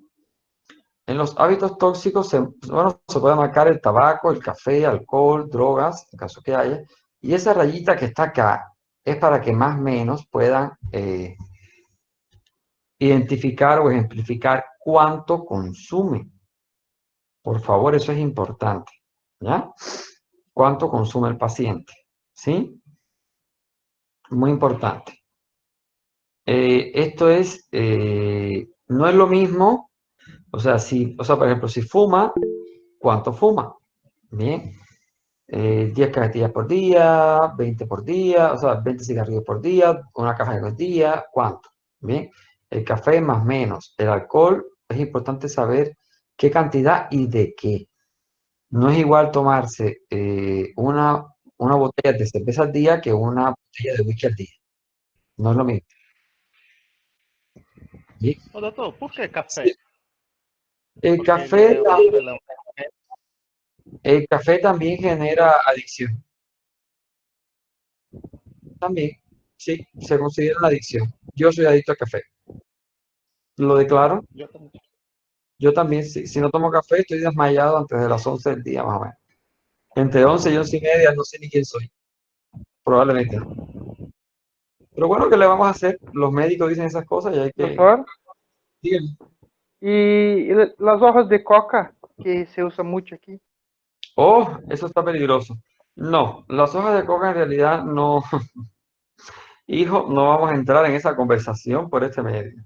A: En los hábitos tóxicos, se puede marcar el tabaco, el café, alcohol, drogas, en caso que haya, y esa rayita que está acá es para que más o menos puedan identificar o ejemplificar cuánto consume. Por favor, eso es importante, ¿ya? Cuánto consume el paciente, ¿sí? Muy importante. Esto es, no es lo mismo, por ejemplo, si fuma, ¿cuánto fuma? Bien, 10 cajetillas por día, 20 por día, 20 cigarrillos por día, una caja por día, ¿cuánto? Bien, el café más o menos, el alcohol, es importante saber qué cantidad y de qué. No es igual tomarse una botella de cerveza al día que una botella de whisky al día. No es lo mismo. ¿Sí?
I: Ô, doutor, por que café?
A: Sí. El
I: Porque
A: café,
I: ele é um elemento.
A: el café también genera adicción. También, sí, se considera una adicción. Yo soy adicto al café. Lo declaro.
I: Eu também.
A: Yo también, si no tomo café, estoy desmayado antes de las 11 del día, más o menos. Entre 11 y 11 y media, no sé ni quién soy. Probablemente no. Pero bueno, ¿qué le vamos a hacer? Los médicos dicen esas cosas y hay que...
J: Doutor,
A: Díganme.
J: e as hojas de coca, que se usa mucho aquí?
A: Oh, eso está peligroso. No, las hojas de coca en realidad no... Hijo, no vamos a entrar en esa conversación por este medio.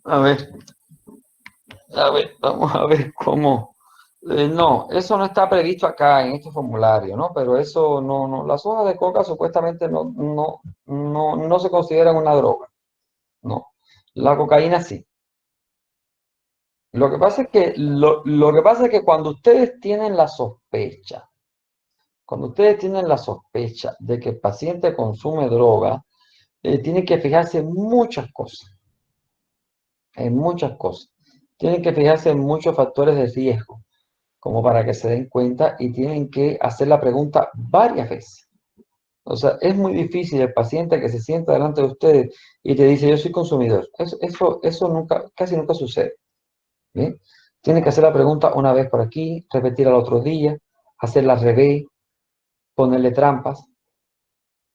A: A ver, vamos a ver cómo... no, eso no está previsto acá en este formulario, ¿no? Pero eso no, las hojas de coca supuestamente no se consideran una droga. No, la cocaína sí. Lo que pasa es que, lo que pasa es que cuando ustedes tienen la sospecha de que el paciente consume droga, tienen que fijarse en muchas cosas. Tienen que fijarse en muchos factores de riesgo, como para que se den cuenta, y tienen que hacer la pregunta varias veces. O sea, es muy difícil el paciente que se sienta delante de ustedes y te dice, yo soy consumidor. Eso casi nunca sucede. ¿Bien? Tienen que hacer la pregunta una vez por aquí, repetir al otro día, hacerla al revés, ponerle trampas,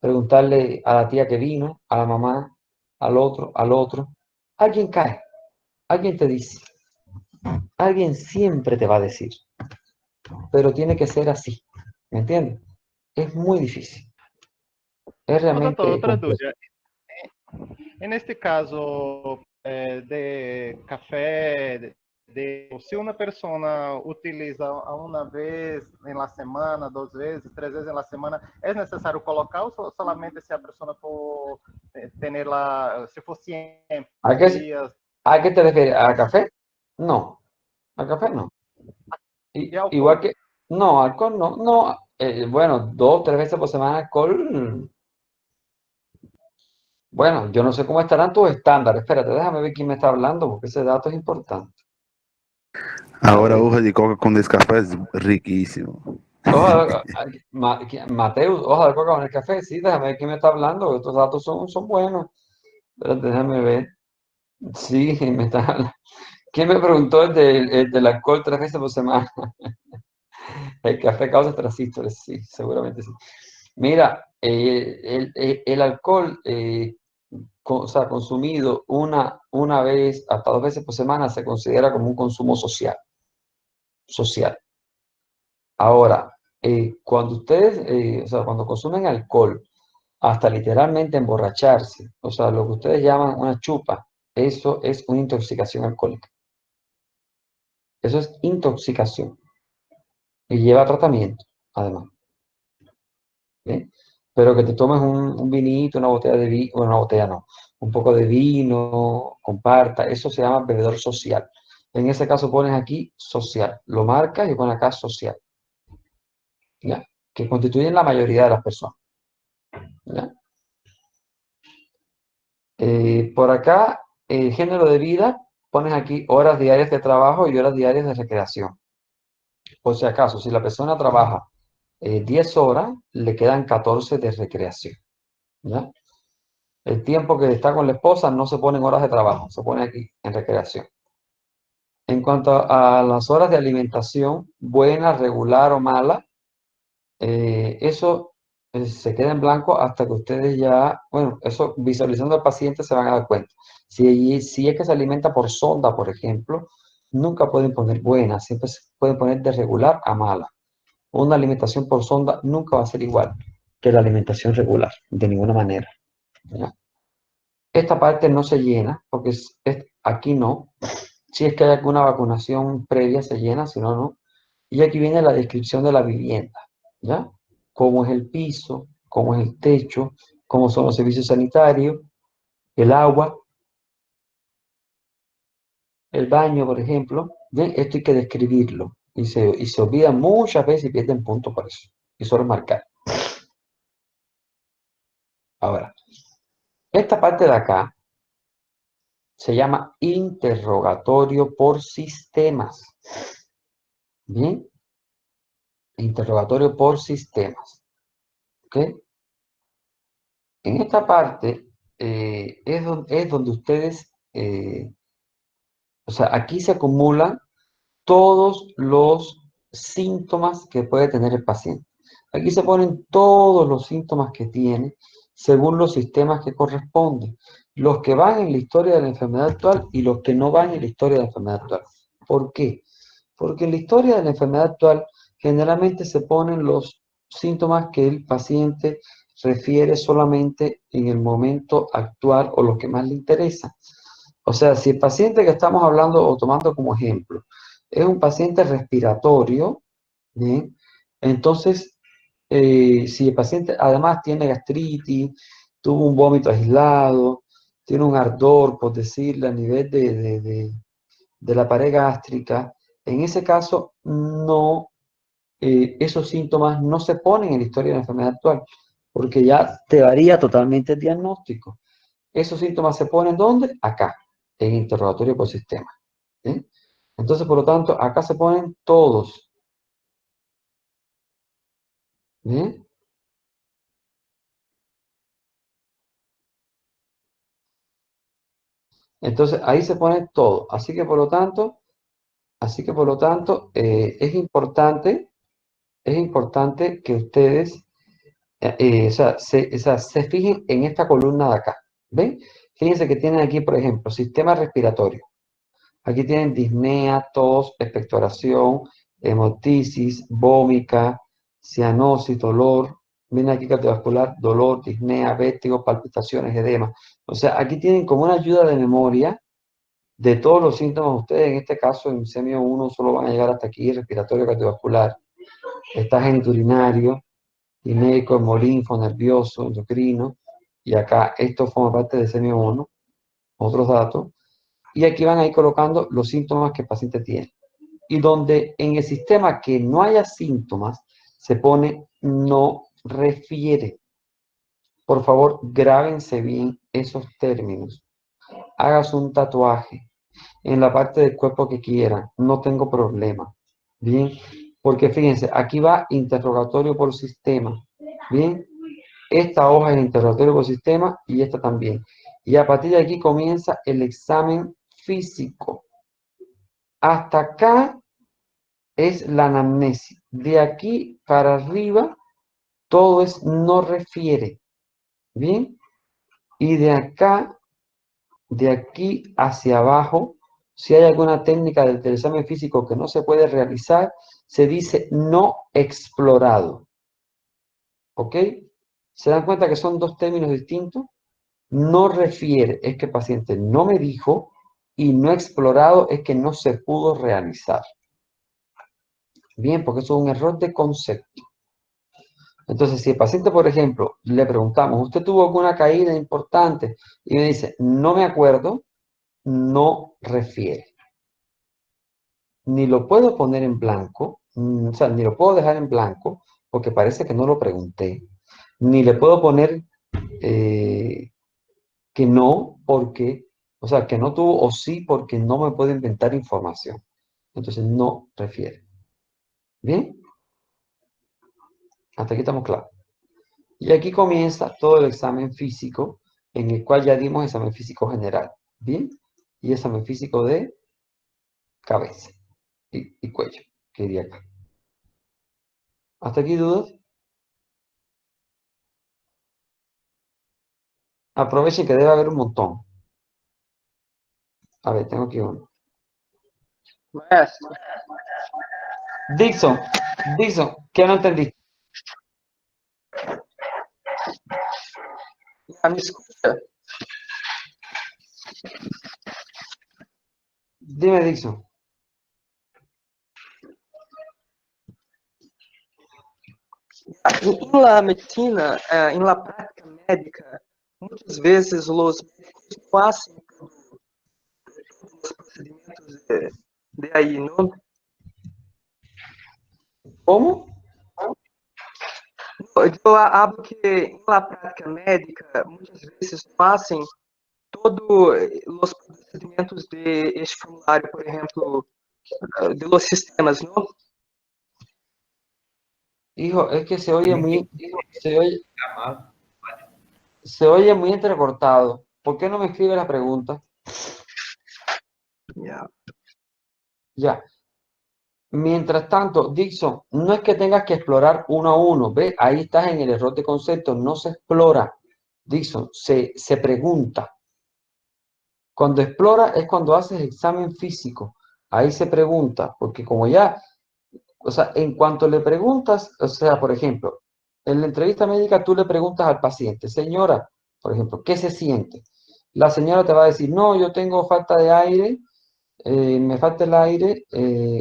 A: preguntarle a la tía que vino, a la mamá, al otro. Alguien cae, alguien te dice, alguien siempre te va a decir, pero tiene que ser así, ¿me entiendes? Es muy difícil, es
I: Ô,
A: realmente
I: doutor, outra
A: complejo.
I: dúvida. E neste caso de café, se uma pessoa utiliza uma vez na semana, 2 vezes, 3 vezes na semana, é necessário colocar ou somente se a pessoa for ter lá, se for sempre
A: ¿A qué,
I: dias?
A: ¿A qué te refieres? ¿A café? No, al café no.
I: E álcool?
A: Igual que, no, alcohol no, bueno, 2 o 3 veces por semana alcohol. Bueno, yo no sé cómo estarán tus estándares. Espérate, déjame ver quién me está hablando, porque ese dato es importante. A
K: Ahora
A: ver.
K: hoja de coca con Nescafé es riquísimo.
A: Mateus, hoja de coca con el café. Sí, déjame ver quién me está hablando. Estos datos son buenos. Espérate, déjame ver. Sí, me está hablando. ¿Quién me preguntó el del alcohol 3 veces por semana? El café causa transistores, sí, seguramente sí. Mira, el alcohol, o sea, consumido una vez hasta 2 veces por semana se considera como un consumo social. Ahora, cuando ustedes, o sea, cuando consumen alcohol, hasta literalmente emborracharse, o sea, lo que ustedes llaman una chupa, eso es una intoxicación alcohólica. Eso es intoxicación y lleva tratamiento, además. ¿Bien? Pero que te tomes un vinito, una botella de vino, bueno, una botella no, un poco de vino, comparta, eso se llama bebedor social. En ese caso pones aquí social, lo marcas y pones acá social, ¿ya? Que constituyen la mayoría de las personas, ¿ya? Por acá, género de vida, pones aquí horas diarias de trabajo y horas diarias de recreación. Por si acaso, si la persona trabaja 10 horas, le quedan 14 de recreación, ¿ya? El tiempo que está con la esposa no se pone en horas de trabajo, se pone aquí en recreación. En cuanto a las horas de alimentación, buena, regular o mala, eso se queda en blanco hasta que ustedes ya, bueno, eso visualizando al paciente se van a dar cuenta. Si es que se alimenta por sonda, por ejemplo, nunca pueden poner buena, siempre pueden poner de regular a mala. Una alimentación por sonda nunca va a ser igual que la alimentación regular, de ninguna manera, ¿ya? Esta parte no se llena, porque aquí no. Si es que hay alguna vacunación previa, se llena, si no, no. Y aquí viene la descripción de la vivienda, ¿ya? Cómo es el piso, cómo es el techo, cómo son los servicios sanitarios, el agua, el baño, por ejemplo. Bien, esto hay que describirlo. Y se olvida muchas veces y pierden puntos por eso. Y solo marcar. Ahora, esta parte de acá se llama interrogatorio por sistemas. Bien, interrogatorio por sistemas. ¿Ok? En esta parte es donde ustedes, o sea, aquí se acumulan todos los síntomas que puede tener el paciente. Aquí se ponen todos los síntomas que tiene según los sistemas que corresponden. Los que van en la historia de la enfermedad actual y los que no van en la historia de la enfermedad actual. ¿Por qué? Porque en la historia de la enfermedad actual generalmente se ponen los síntomas que el paciente refiere solamente en el momento actual o los que más le interesan. O sea, si el paciente que estamos hablando o tomando como ejemplo es un paciente respiratorio, ¿bien? Entonces, si el paciente además tiene gastritis, tuvo un vómito aislado, tiene un ardor, por decirle, a nivel de la pared gástrica, en ese caso no, esos síntomas no se ponen en la historia de la enfermedad actual, porque ya te varía totalmente el diagnóstico. Esos síntomas se ponen ¿dónde? Acá, en interrogatorio por sistema. ¿Sí? Entonces, por lo tanto, acá se ponen todos. ¿Sí? Entonces, ahí se pone todo. Así que, por lo tanto, es importante que ustedes o sea, se fijen en esta columna de acá. ¿Ven? Fíjense que tienen aquí, por ejemplo, sistema respiratorio. Aquí tienen disnea, tos, expectoración, hemotisis, vómica, cianosis, dolor. Viene aquí cardiovascular, dolor, disnea, vértigo, palpitaciones, edema. O sea, aquí tienen como una ayuda de memoria de todos los síntomas. Ustedes en este caso en semio 1 solo van a llegar hasta aquí, respiratorio, cardiovascular. Está geniturinario, dinéico, hemolinfo, nervioso, endocrino. Y acá esto forma parte de semio 1. Otros datos. Y aquí van a ir colocando los síntomas que el paciente tiene. Y donde en el sistema que no haya síntomas, se pone no refiere. Por favor, grábense bien esos términos. Hagas un tatuaje en la parte del cuerpo que quieran, no tengo problema. Bien, porque fíjense, aquí va interrogatorio por sistema. Bien, esta hoja es interrogatorio por sistema y esta también. Y a partir de aquí comienza el examen físico. Hasta acá es la anamnesis. De aquí para arriba, todo es no refiere. Bien, y de acá, de aquí hacia abajo, si hay alguna técnica del examen físico que no se puede realizar, se dice no explorado. ¿Ok? ¿Se dan cuenta que son dos términos distintos? No refiere es que el paciente no me dijo y no explorado es que no se pudo realizar. Bien, porque eso es un error de concepto. Entonces, si el paciente, por ejemplo, le preguntamos, ¿usted tuvo alguna caída importante? Y me dice, no me acuerdo, no refiere. Ni lo puedo poner en blanco, o sea, ni lo puedo dejar en blanco, porque parece que no lo pregunté. Ni le puedo poner que no, porque, o sea, que no tuvo o sí, porque no me puedo inventar información. Entonces, no refiere. ¿Bien? Hasta aquí estamos claros. Y aquí comienza todo el examen físico, en el cual ya dimos examen físico general. ¿Bien? Y examen físico de cabeza y cuello, que iría acá. ¿Hasta aquí dudas? Aprovechen que debe haber un montón. A ver, tengo aquí uno.
J: Maestro,
A: Dixon, ¿qué no entendí?
J: me escucha.
A: Dime, Dixon.
J: En la medicina, en la práctica médica, muchas veces los médicos no hacen los procedimientos de ahí, ¿no?
A: ¿Cómo?
J: Yo hablo que en la práctica médica muchas veces no hacen todos los procedimientos de este formulário, por ejemplo, de los sistemas, ¿no?
A: Hijo, es que se oye muy,
F: Llamado.
A: se oye muy entrecortado. ¿Por qué no me escribe la pregunta?
J: Ya.
A: Ya. Mientras tanto, Dixon, no es que tengas que explorar uno a uno, ¿ves? Ahí estás en el error de concepto, no se explora. Dixon, se pregunta. Cuando explora es cuando haces examen físico. Ahí se pregunta, porque como ya, o sea, en cuanto le preguntas, o sea, por ejemplo, en la entrevista médica tú le preguntas al paciente, señora, por ejemplo, ¿qué se siente? La señora te va a decir, no, yo tengo falta de aire, me falta el aire,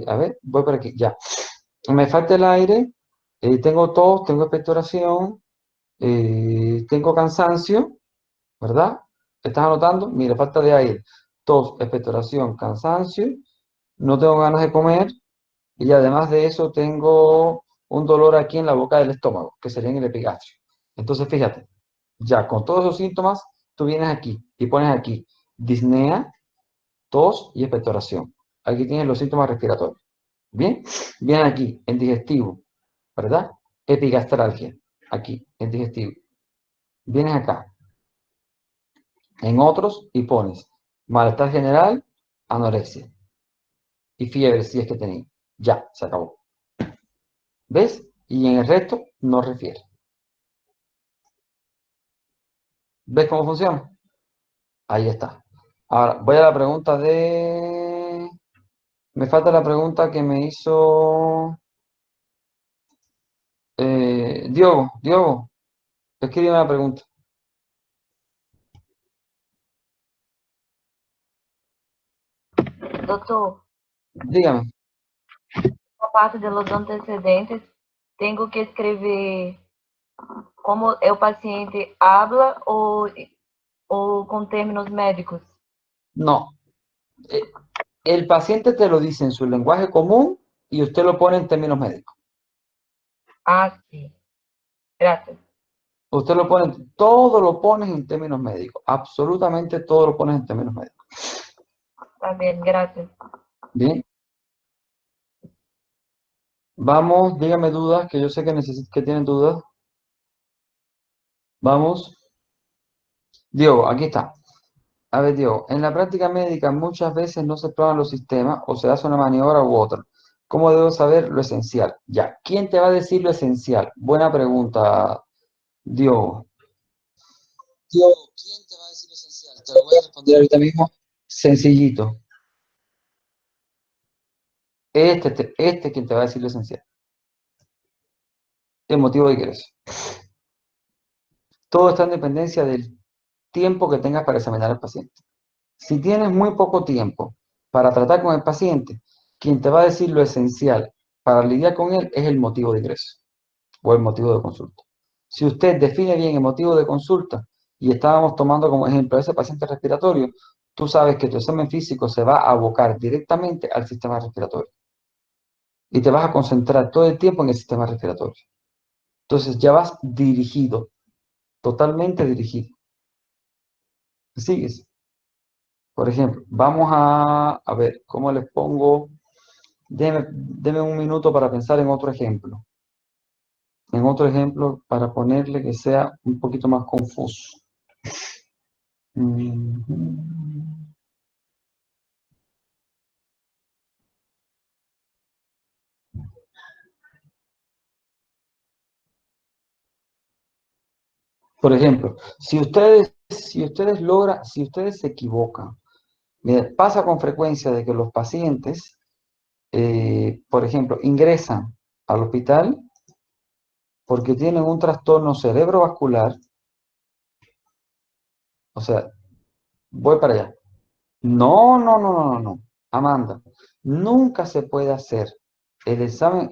A: a ver, voy por aquí, ya. Me falta el aire, tengo tos, tengo expectoración, tengo cansancio, ¿verdad? ¿Estás anotando? Mira, falta de aire, tos, expectoración, cansancio, no tengo ganas de comer y además de eso tengo un dolor aquí en la boca del estómago, que sería en el epigastrio. Entonces, fíjate, ya con todos esos síntomas, tú vienes aquí y pones aquí disnea, tos y expectoración. Aquí tienes los síntomas respiratorios. Bien, bien aquí, en digestivo, ¿verdad? Epigastralgia, aquí, en digestivo. Vienes acá, en otros, y pones malestar general, anorexia y fiebre, si es que tenéis. Ya, se acabó. ¿Ves? Y en el resto, no refiere. ¿Ves cómo funciona? Ahí está. Ahora, voy a la pregunta de... Me falta la pregunta que me hizo... Diogo, escríbeme la pregunta.
H: Doutor,
A: Dígame.
H: a parte de los antecedentes, tengo que escrever como o paciente habla ou com términos médicos.
A: No. El paciente te lo dice en su lenguaje común y usted lo pone en términos médicos.
L: Ah, sí. Gracias.
A: Usted lo pone, todo lo pones en términos médicos. Absolutamente todo lo pones en términos médicos.
L: Está bien, gracias.
A: Bien. Vamos, dígame dudas, que yo sé que tienen dudas. Vamos. Diego, aquí está. A ver, Diego, en la práctica médica muchas veces no se prueban los sistemas o se hace una maniobra u otra. ¿Cómo debo saber lo esencial? Ya, ¿quién te va a decir lo esencial? Buena pregunta, Diego. Diego, ¿quién te va a decir lo esencial? Te lo voy a responder ahorita mismo, sencillito. Este es quien te va a decir lo esencial. El motivo de ingreso. Todo está en dependencia del tiempo que tengas para examinar al paciente. Si tienes muy poco tiempo para tratar con el paciente, quien te va a decir lo esencial para lidiar con él es el motivo de ingreso o el motivo de consulta. Si usted define bien el motivo de consulta y estábamos tomando como ejemplo a ese paciente respiratorio, tú sabes que tu examen físico se va a abocar directamente al sistema respiratorio y te vas a concentrar todo el tiempo en el sistema respiratorio. Entonces ya vas dirigido, totalmente dirigido. ¿Sigues? Por ejemplo, vamos a ver cómo les pongo. Deme un minuto para pensar en otro ejemplo. En otro ejemplo para ponerle que sea un poquito más confuso. Por ejemplo, si ustedes se equivocan, mira, pasa con frecuencia de que los pacientes, por ejemplo, ingresan al hospital porque tienen un trastorno cerebrovascular. O sea, voy para allá. No. Amanda, nunca se puede hacer el examen,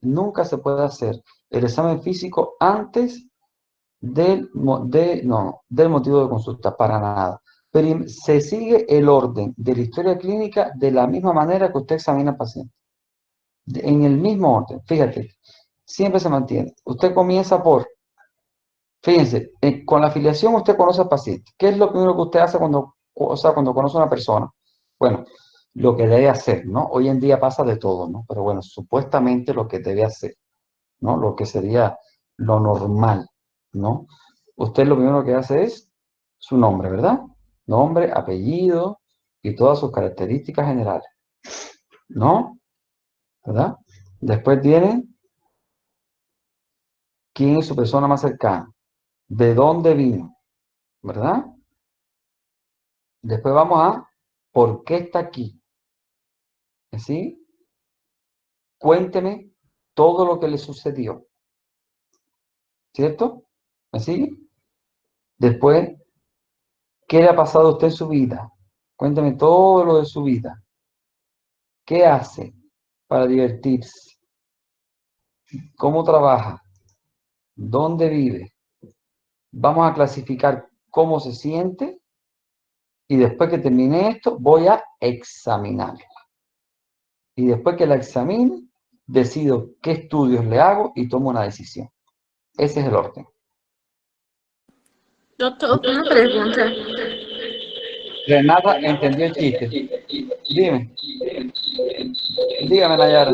A: nunca se puede hacer el examen físico antes del motivo de consulta, para nada. Pero se sigue el orden de la historia clínica de la misma manera que usted examina al paciente. En el mismo orden, fíjate, siempre se mantiene. Usted comienza por, fíjense, con la afiliación usted conoce al paciente. ¿Qué es lo primero que usted hace cuando conoce a una persona? Bueno, lo que debe hacer, ¿no? Hoy en día pasa de todo, ¿no? Pero bueno, supuestamente lo que debe hacer, ¿no? Lo que sería lo normal, ¿no? Usted lo primero que hace es su nombre, ¿verdad? Nombre, apellido y todas sus características generales, ¿no? ¿Verdad? Después viene quién es su persona más cercana, de dónde vino, ¿verdad? Después vamos a por qué está aquí. ¿Sí? Cuénteme todo lo que le sucedió, ¿cierto? ¿Me sigue? Después, ¿qué le ha pasado a usted en su vida? Cuénteme todo lo de su vida. ¿Qué hace para divertirse? ¿Cómo trabaja? ¿Dónde vive? Vamos a clasificar cómo se siente y después que termine esto voy a examinarla. Y después que la examine, decido qué estudios le hago y tomo una decisión. Ese es el orden.
D: Doctor, una pregunta.
A: Renata entendió el chiste. Dime. Dígame, Nayara.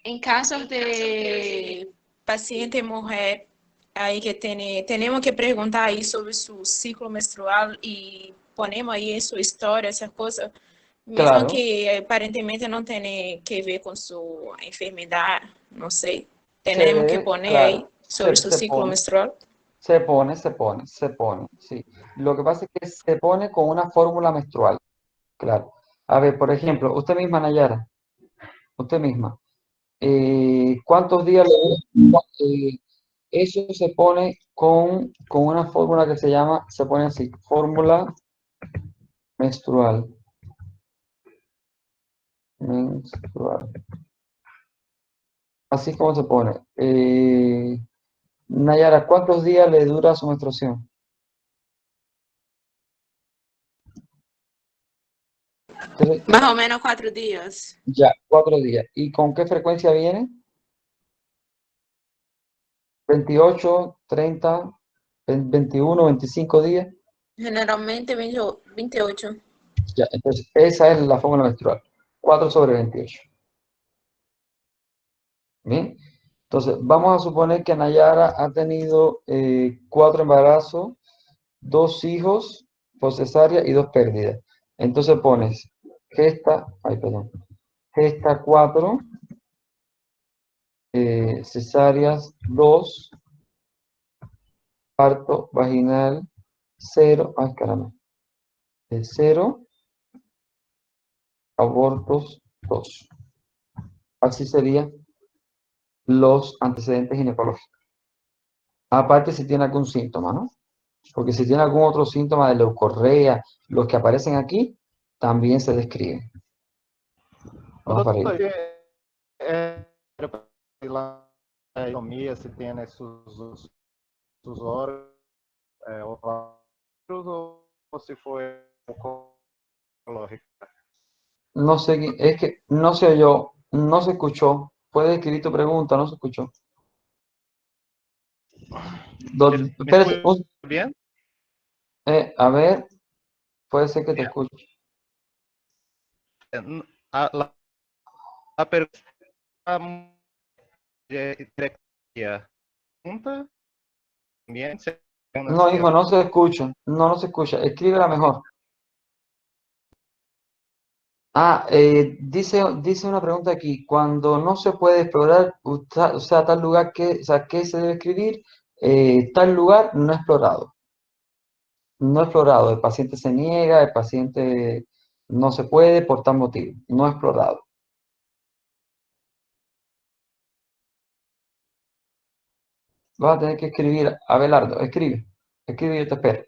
M: En casos de paciente mujer, ahí que tenemos que preguntar ahí sobre su ciclo menstrual y ponemos ahí su historia, esas cosas, mesmo
A: Claro.
M: que aparentemente não tem que ver com sua enfermidade, não sei. Tenemos que poner
A: Claro,
M: ahí sobre su ciclo menstrual.
A: se pone, sí. Lo que pasa es que se pone con una fórmula menstrual, claro. A ver, por ejemplo, usted misma, Nayara, usted misma, ¿cuántos días eso se pone con una fórmula que se pone así, fórmula menstrual. Así como se pone. Nayara, ¿cuántos días le dura su menstruación?
M: Más o menos 4 días.
A: Ya, 4 días. ¿Y con qué frecuencia viene? 28, 30, 21, 25 días.
M: Generalmente 28.
A: Ya, entonces esa es la fórmula menstrual. 4/28. Bien. Entonces, vamos a suponer que Nayara ha tenido 4 embarazos, 2 hijos por cesárea y 2 pérdidas. Entonces pones gesta 4, cesáreas 2, parto vaginal 0, 0, abortos 2. Así serían los antecedentes ginecológicos. Aparte si tiene algún síntoma, ¿no? Porque si tiene algún otro síntoma de leucorrea, los que aparecen aquí, también se describen. Vamos para arriba.
I: La economía, si tiene sus órganos o si fue oncológica.
A: No sé, es que no se oyó, no se escuchó. Puedes escribir tu pregunta, no se escuchó.
I: ¿Me
A: Espérate,
I: escuchas bien?
A: a ver, puede ser que te escuche.
I: La pregunta también
A: No, hijo, no se escucha. No, no se escucha. Escríbela mejor. Dice una pregunta aquí. Cuando no se puede explorar, o sea, tal lugar que, o sea, ¿qué se debe escribir? Tal lugar no explorado. No explorado. El paciente se niega, el paciente no se puede por tal motivo. No explorado. Vas a tener que escribir, Abelardo, escribe. Escribe y yo te espero.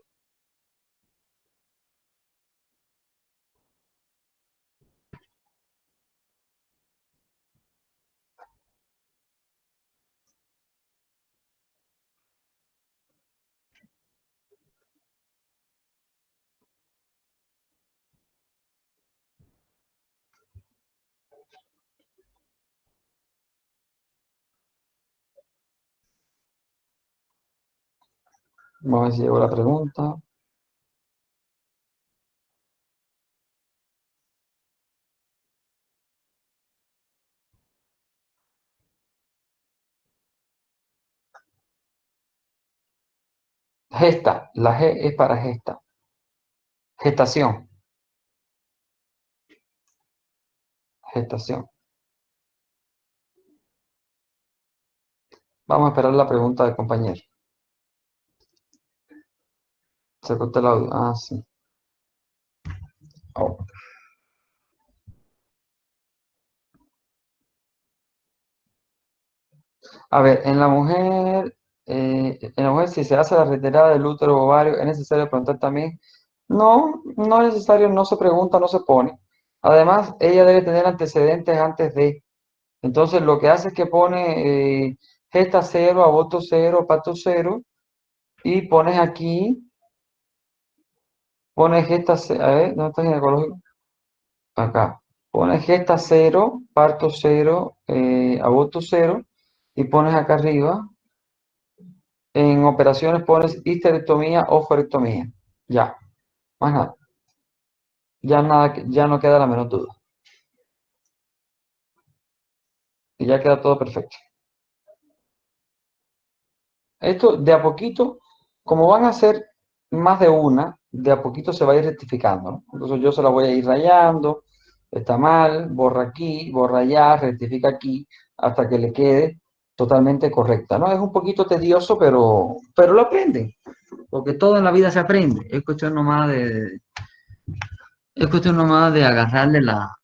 A: Vamos a ver si llegó la pregunta. Gesta, la G es para gesta. Gestación. Gestación. Vamos a esperar la pregunta del compañero. Se cortó el audio. Ah, sí. Oh. A ver, en la mujer si se hace la retirada del útero ovario, ¿es necesario preguntar también? No, no es necesario, no se pregunta, no se pone. Además, ella debe tener antecedentes antes de. Entonces, lo que hace es que pone gesta 0, aborto 0, parto 0, y pones aquí, pones gesta 0, a ver, ¿dónde está el ginecológico? Acá. Pones gesta 0, parto 0, aborto 0, y pones acá arriba. En operaciones pones histerectomía o oophorectomía. Ya, más nada. Ya no queda la menor duda. Y ya queda todo perfecto. Esto de a poquito, como van a ser más de una, de a poquito se va a ir rectificando, ¿no? Entonces yo se la voy a ir rayando, está mal, borra aquí, borra allá, rectifica aquí, hasta que le quede totalmente correcta, ¿no? Es un poquito tedioso, pero lo aprenden, porque todo en la vida se aprende. Es cuestión nomás de agarrarle la.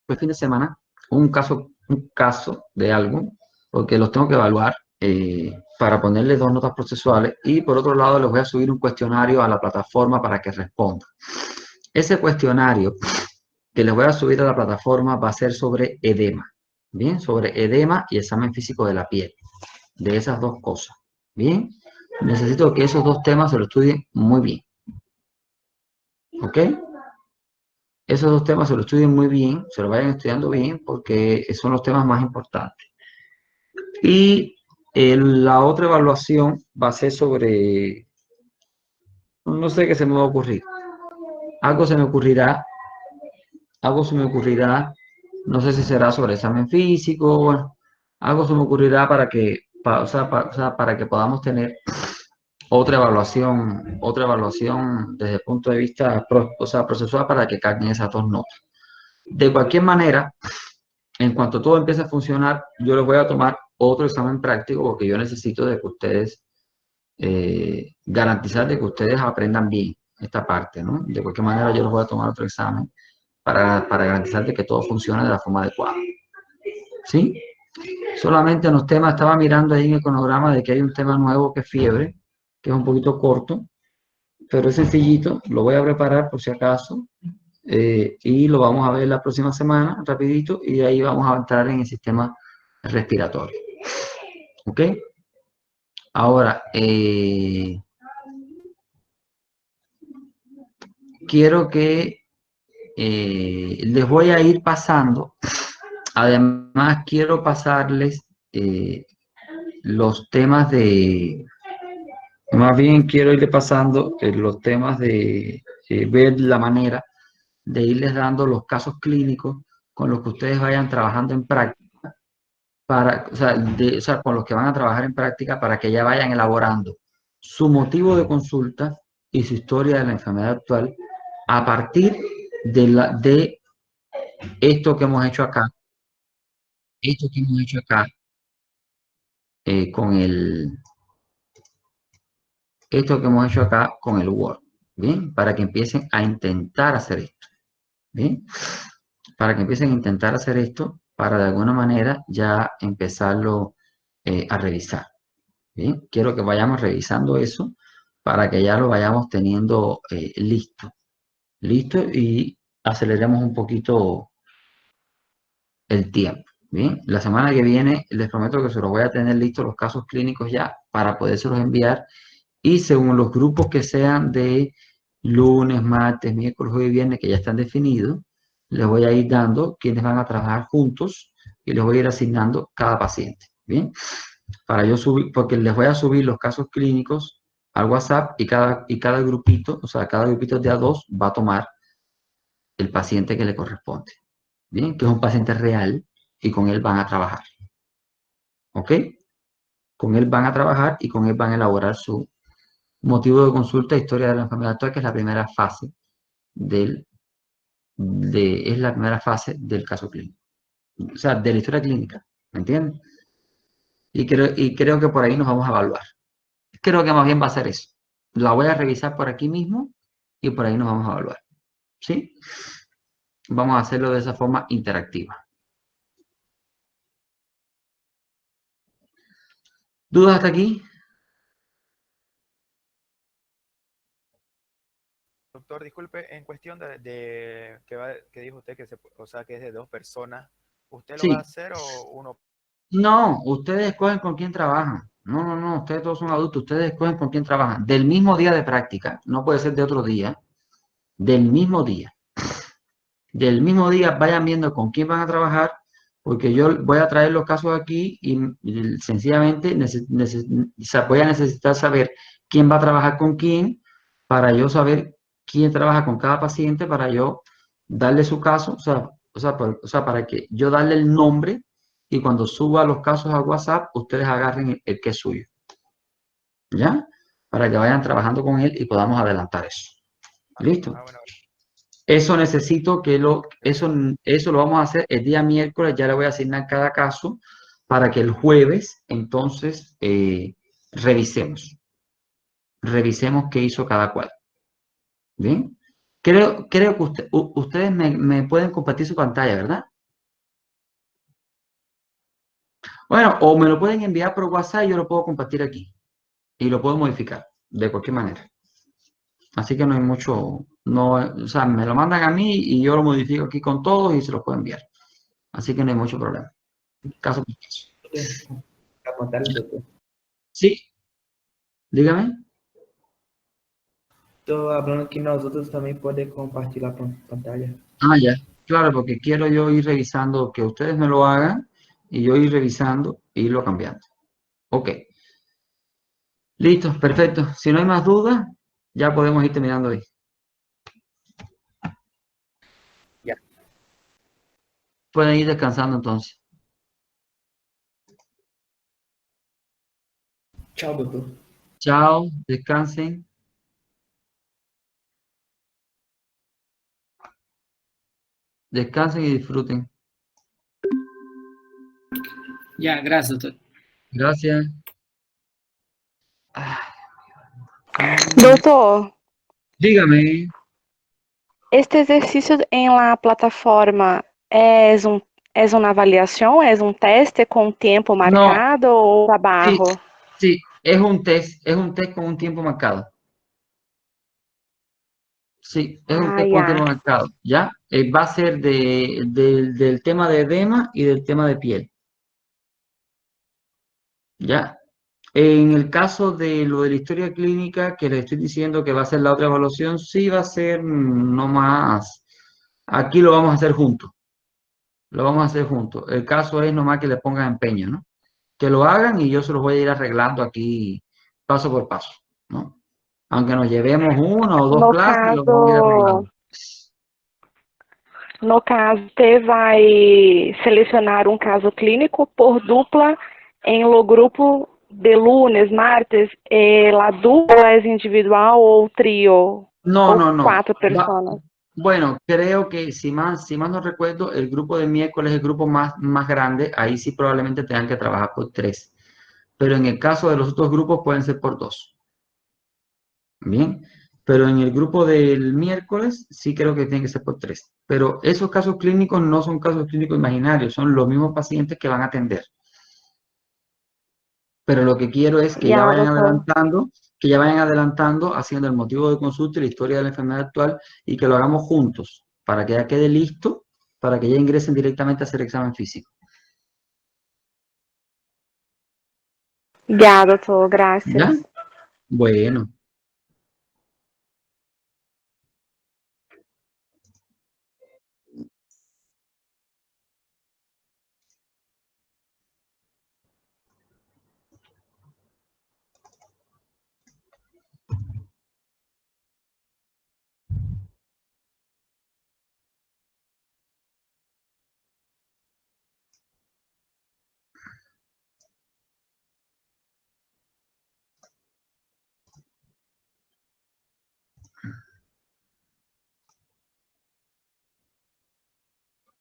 A: El fin de semana un caso de algo, porque los tengo que evaluar, para ponerle 2 notas procesuales, y por otro lado les voy a subir un cuestionario a la plataforma para que respondan. Ese cuestionario que les voy a subir a la plataforma va a ser sobre edema, ¿bien? Sobre edema y examen físico de la piel, de esas 2 cosas, ¿bien? Necesito que esos 2 temas se lo estudien muy bien, ¿ok? Esos 2 temas se lo estudien muy bien, se lo vayan estudiando bien, porque son los temas más importantes. Y la otra evaluación va a ser sobre, no sé qué se me va a ocurrir. Algo se me ocurrirá, no sé si será sobre examen físico, bueno, algo se me ocurrirá para que, para que podamos tener otra evaluación desde el punto de vista procesual, para que caigan esas 2 notas. De cualquier manera, en cuanto todo empiece a funcionar, yo les voy a tomar otro examen práctico, porque yo necesito de que ustedes, garantizar de que ustedes aprendan bien esta parte, ¿no? De cualquier manera, yo les voy a tomar otro examen para garantizar de que todo funcione de la forma adecuada. ¿Sí? Solamente en los temas, estaba mirando ahí en el cronograma de que hay un tema nuevo que es fiebre, que es un poquito corto, pero es sencillito, lo voy a preparar por si acaso, y lo vamos a ver la próxima semana, rapidito, y de ahí vamos a entrar en el sistema respiratorio. ¿Ok? Ahora, quiero que les voy a ir pasando, además quiero pasarles los temas de, más bien quiero irle pasando los temas de ver la manera de irles dando los casos clínicos con los que ustedes vayan trabajando en práctica, o sea, con los que van a trabajar en práctica, para que ya vayan elaborando su motivo de consulta y su historia de la enfermedad actual a partir de esto que hemos hecho acá, con el Word, ¿bien? Para que empiecen a intentar hacer esto, ¿bien? Para que empiecen a intentar hacer esto, para de alguna manera ya empezarlo a revisar, ¿bien? Quiero que vayamos revisando eso para que ya lo vayamos teniendo listo, y aceleremos un poquito el tiempo, ¿bien? La semana que viene les prometo que se los voy a tener listos los casos clínicos ya para podérselos enviar, y según los grupos que sean de lunes, martes, miércoles, jueves y viernes, que ya están definidos, les voy a ir dando quienes van a trabajar juntos y les voy a ir asignando cada paciente, ¿bien? Para yo subir, porque les voy a subir los casos clínicos al WhatsApp, y cada grupito, o sea, cada grupito de A2 va a tomar el paciente que le corresponde, ¿bien? Que es un paciente real, y con él van a trabajar, ¿ok? Con él van a trabajar y con él van a elaborar su motivo de consulta, historia de la enfermedad actual, que es la primera fase del caso clínico. O sea, de la historia clínica, ¿me entienden? Y creo que por ahí nos vamos a evaluar. Creo que más bien va a ser eso. La voy a revisar por aquí mismo y por ahí nos vamos a evaluar, ¿sí? Vamos a hacerlo de esa forma interactiva. ¿Dudas hasta aquí?
N: Doctor, disculpe, en cuestión que dijo usted o sea, que es de 2 personas, ¿usted lo va a hacer o uno?
A: No, ustedes escogen con quién trabajan. No, ustedes todos son adultos, ustedes escogen con quién trabajan. Del mismo día de práctica, no puede ser de otro día, del mismo día. Del mismo día vayan viendo con quién van a trabajar, porque yo voy a traer los casos aquí y sencillamente voy a necesitar saber quién va a trabajar con quién, para yo saber quién trabaja con cada paciente, para yo darle su caso, para que yo darle el nombre, y cuando suba los casos a WhatsApp, ustedes agarren el que es suyo, ¿ya? Para que vayan trabajando con él y podamos adelantar eso. ¿Listo? Eso necesito eso lo vamos a hacer el día miércoles. Ya le voy a asignar cada caso para que el jueves, entonces, revisemos qué hizo cada cual. ¿Bien? Creo que ustedes me pueden compartir su pantalla, ¿verdad? Bueno, o me lo pueden enviar por WhatsApp y yo lo puedo compartir aquí. Y lo puedo modificar de cualquier manera. Así que no hay mucho, no, o sea, me lo mandan a mí y yo lo modifico aquí con todos y se lo puedo enviar. Así que no hay mucho problema. Caso por caso. Sí, dígame.
F: Estou falando que nós outros também podemos compartilhar a pantalla.
A: Ah, ya. Claro, porque quiero yo ir revisando que ustedes me lo hagan y yo ir revisando e irlo cambiando. Ok. Listo, perfecto. Si no hay más dudas, ya podemos ir terminando ahí.
F: Ya.
A: Pueden ir descansando entonces.
F: Tchau, doutor.
A: Chao, descansen. Descansen y disfruten.
O: Ya, gracias, doctor.
A: Gracias.
P: Doutor,
A: Dígame.
P: este exercício em la plataforma é uma avaliação, é um teste com tempo marcado ou
A: Sí,
P: trabalho?
A: sí, es un test con un tiempo marcado. Sí, es un
P: Ah,
A: test con tiempo
P: ya.
A: marcado, ¿ya? Va a ser del tema de edema y del tema de piel, ¿ya? En el caso de lo de la historia clínica, que les estoy diciendo que va a ser la otra evaluación, sí va a ser no más. Aquí lo vamos a hacer juntos. Lo vamos a hacer juntos. El caso es nomás que le pongan empeño, ¿no? Que lo hagan y yo se los voy a ir arreglando aquí paso por paso, ¿no? Aunque nos llevemos una o dos
P: No
A: clases, lo vamos a ir arreglando.
P: você vai selecionar um caso clínico por dupla em lo grupo de lunes, martes, la dupla es individual ou trio?
A: No,
P: ou
A: no, no.
P: 4 personas?
A: Bueno, creo que si más no recuerdo, el grupo de miércoles es el grupo más grande. Ahí sí probablemente tengan que trabajar por 3. Pero en el caso de los otros grupos pueden ser por 2. Bien. Pero en el grupo del miércoles sí creo que tiene que ser por 3. Pero esos casos clínicos no son casos clínicos imaginarios, son los mismos pacientes que van a atender. Pero lo que quiero es que ya vayan adelantando, haciendo el motivo de consulta y la historia de la enfermedad actual y que lo hagamos juntos, para que ya quede listo, para que ya ingresen directamente a hacer examen físico.
P: Ya, doutor, gracias.
A: ¿Ya? Bueno.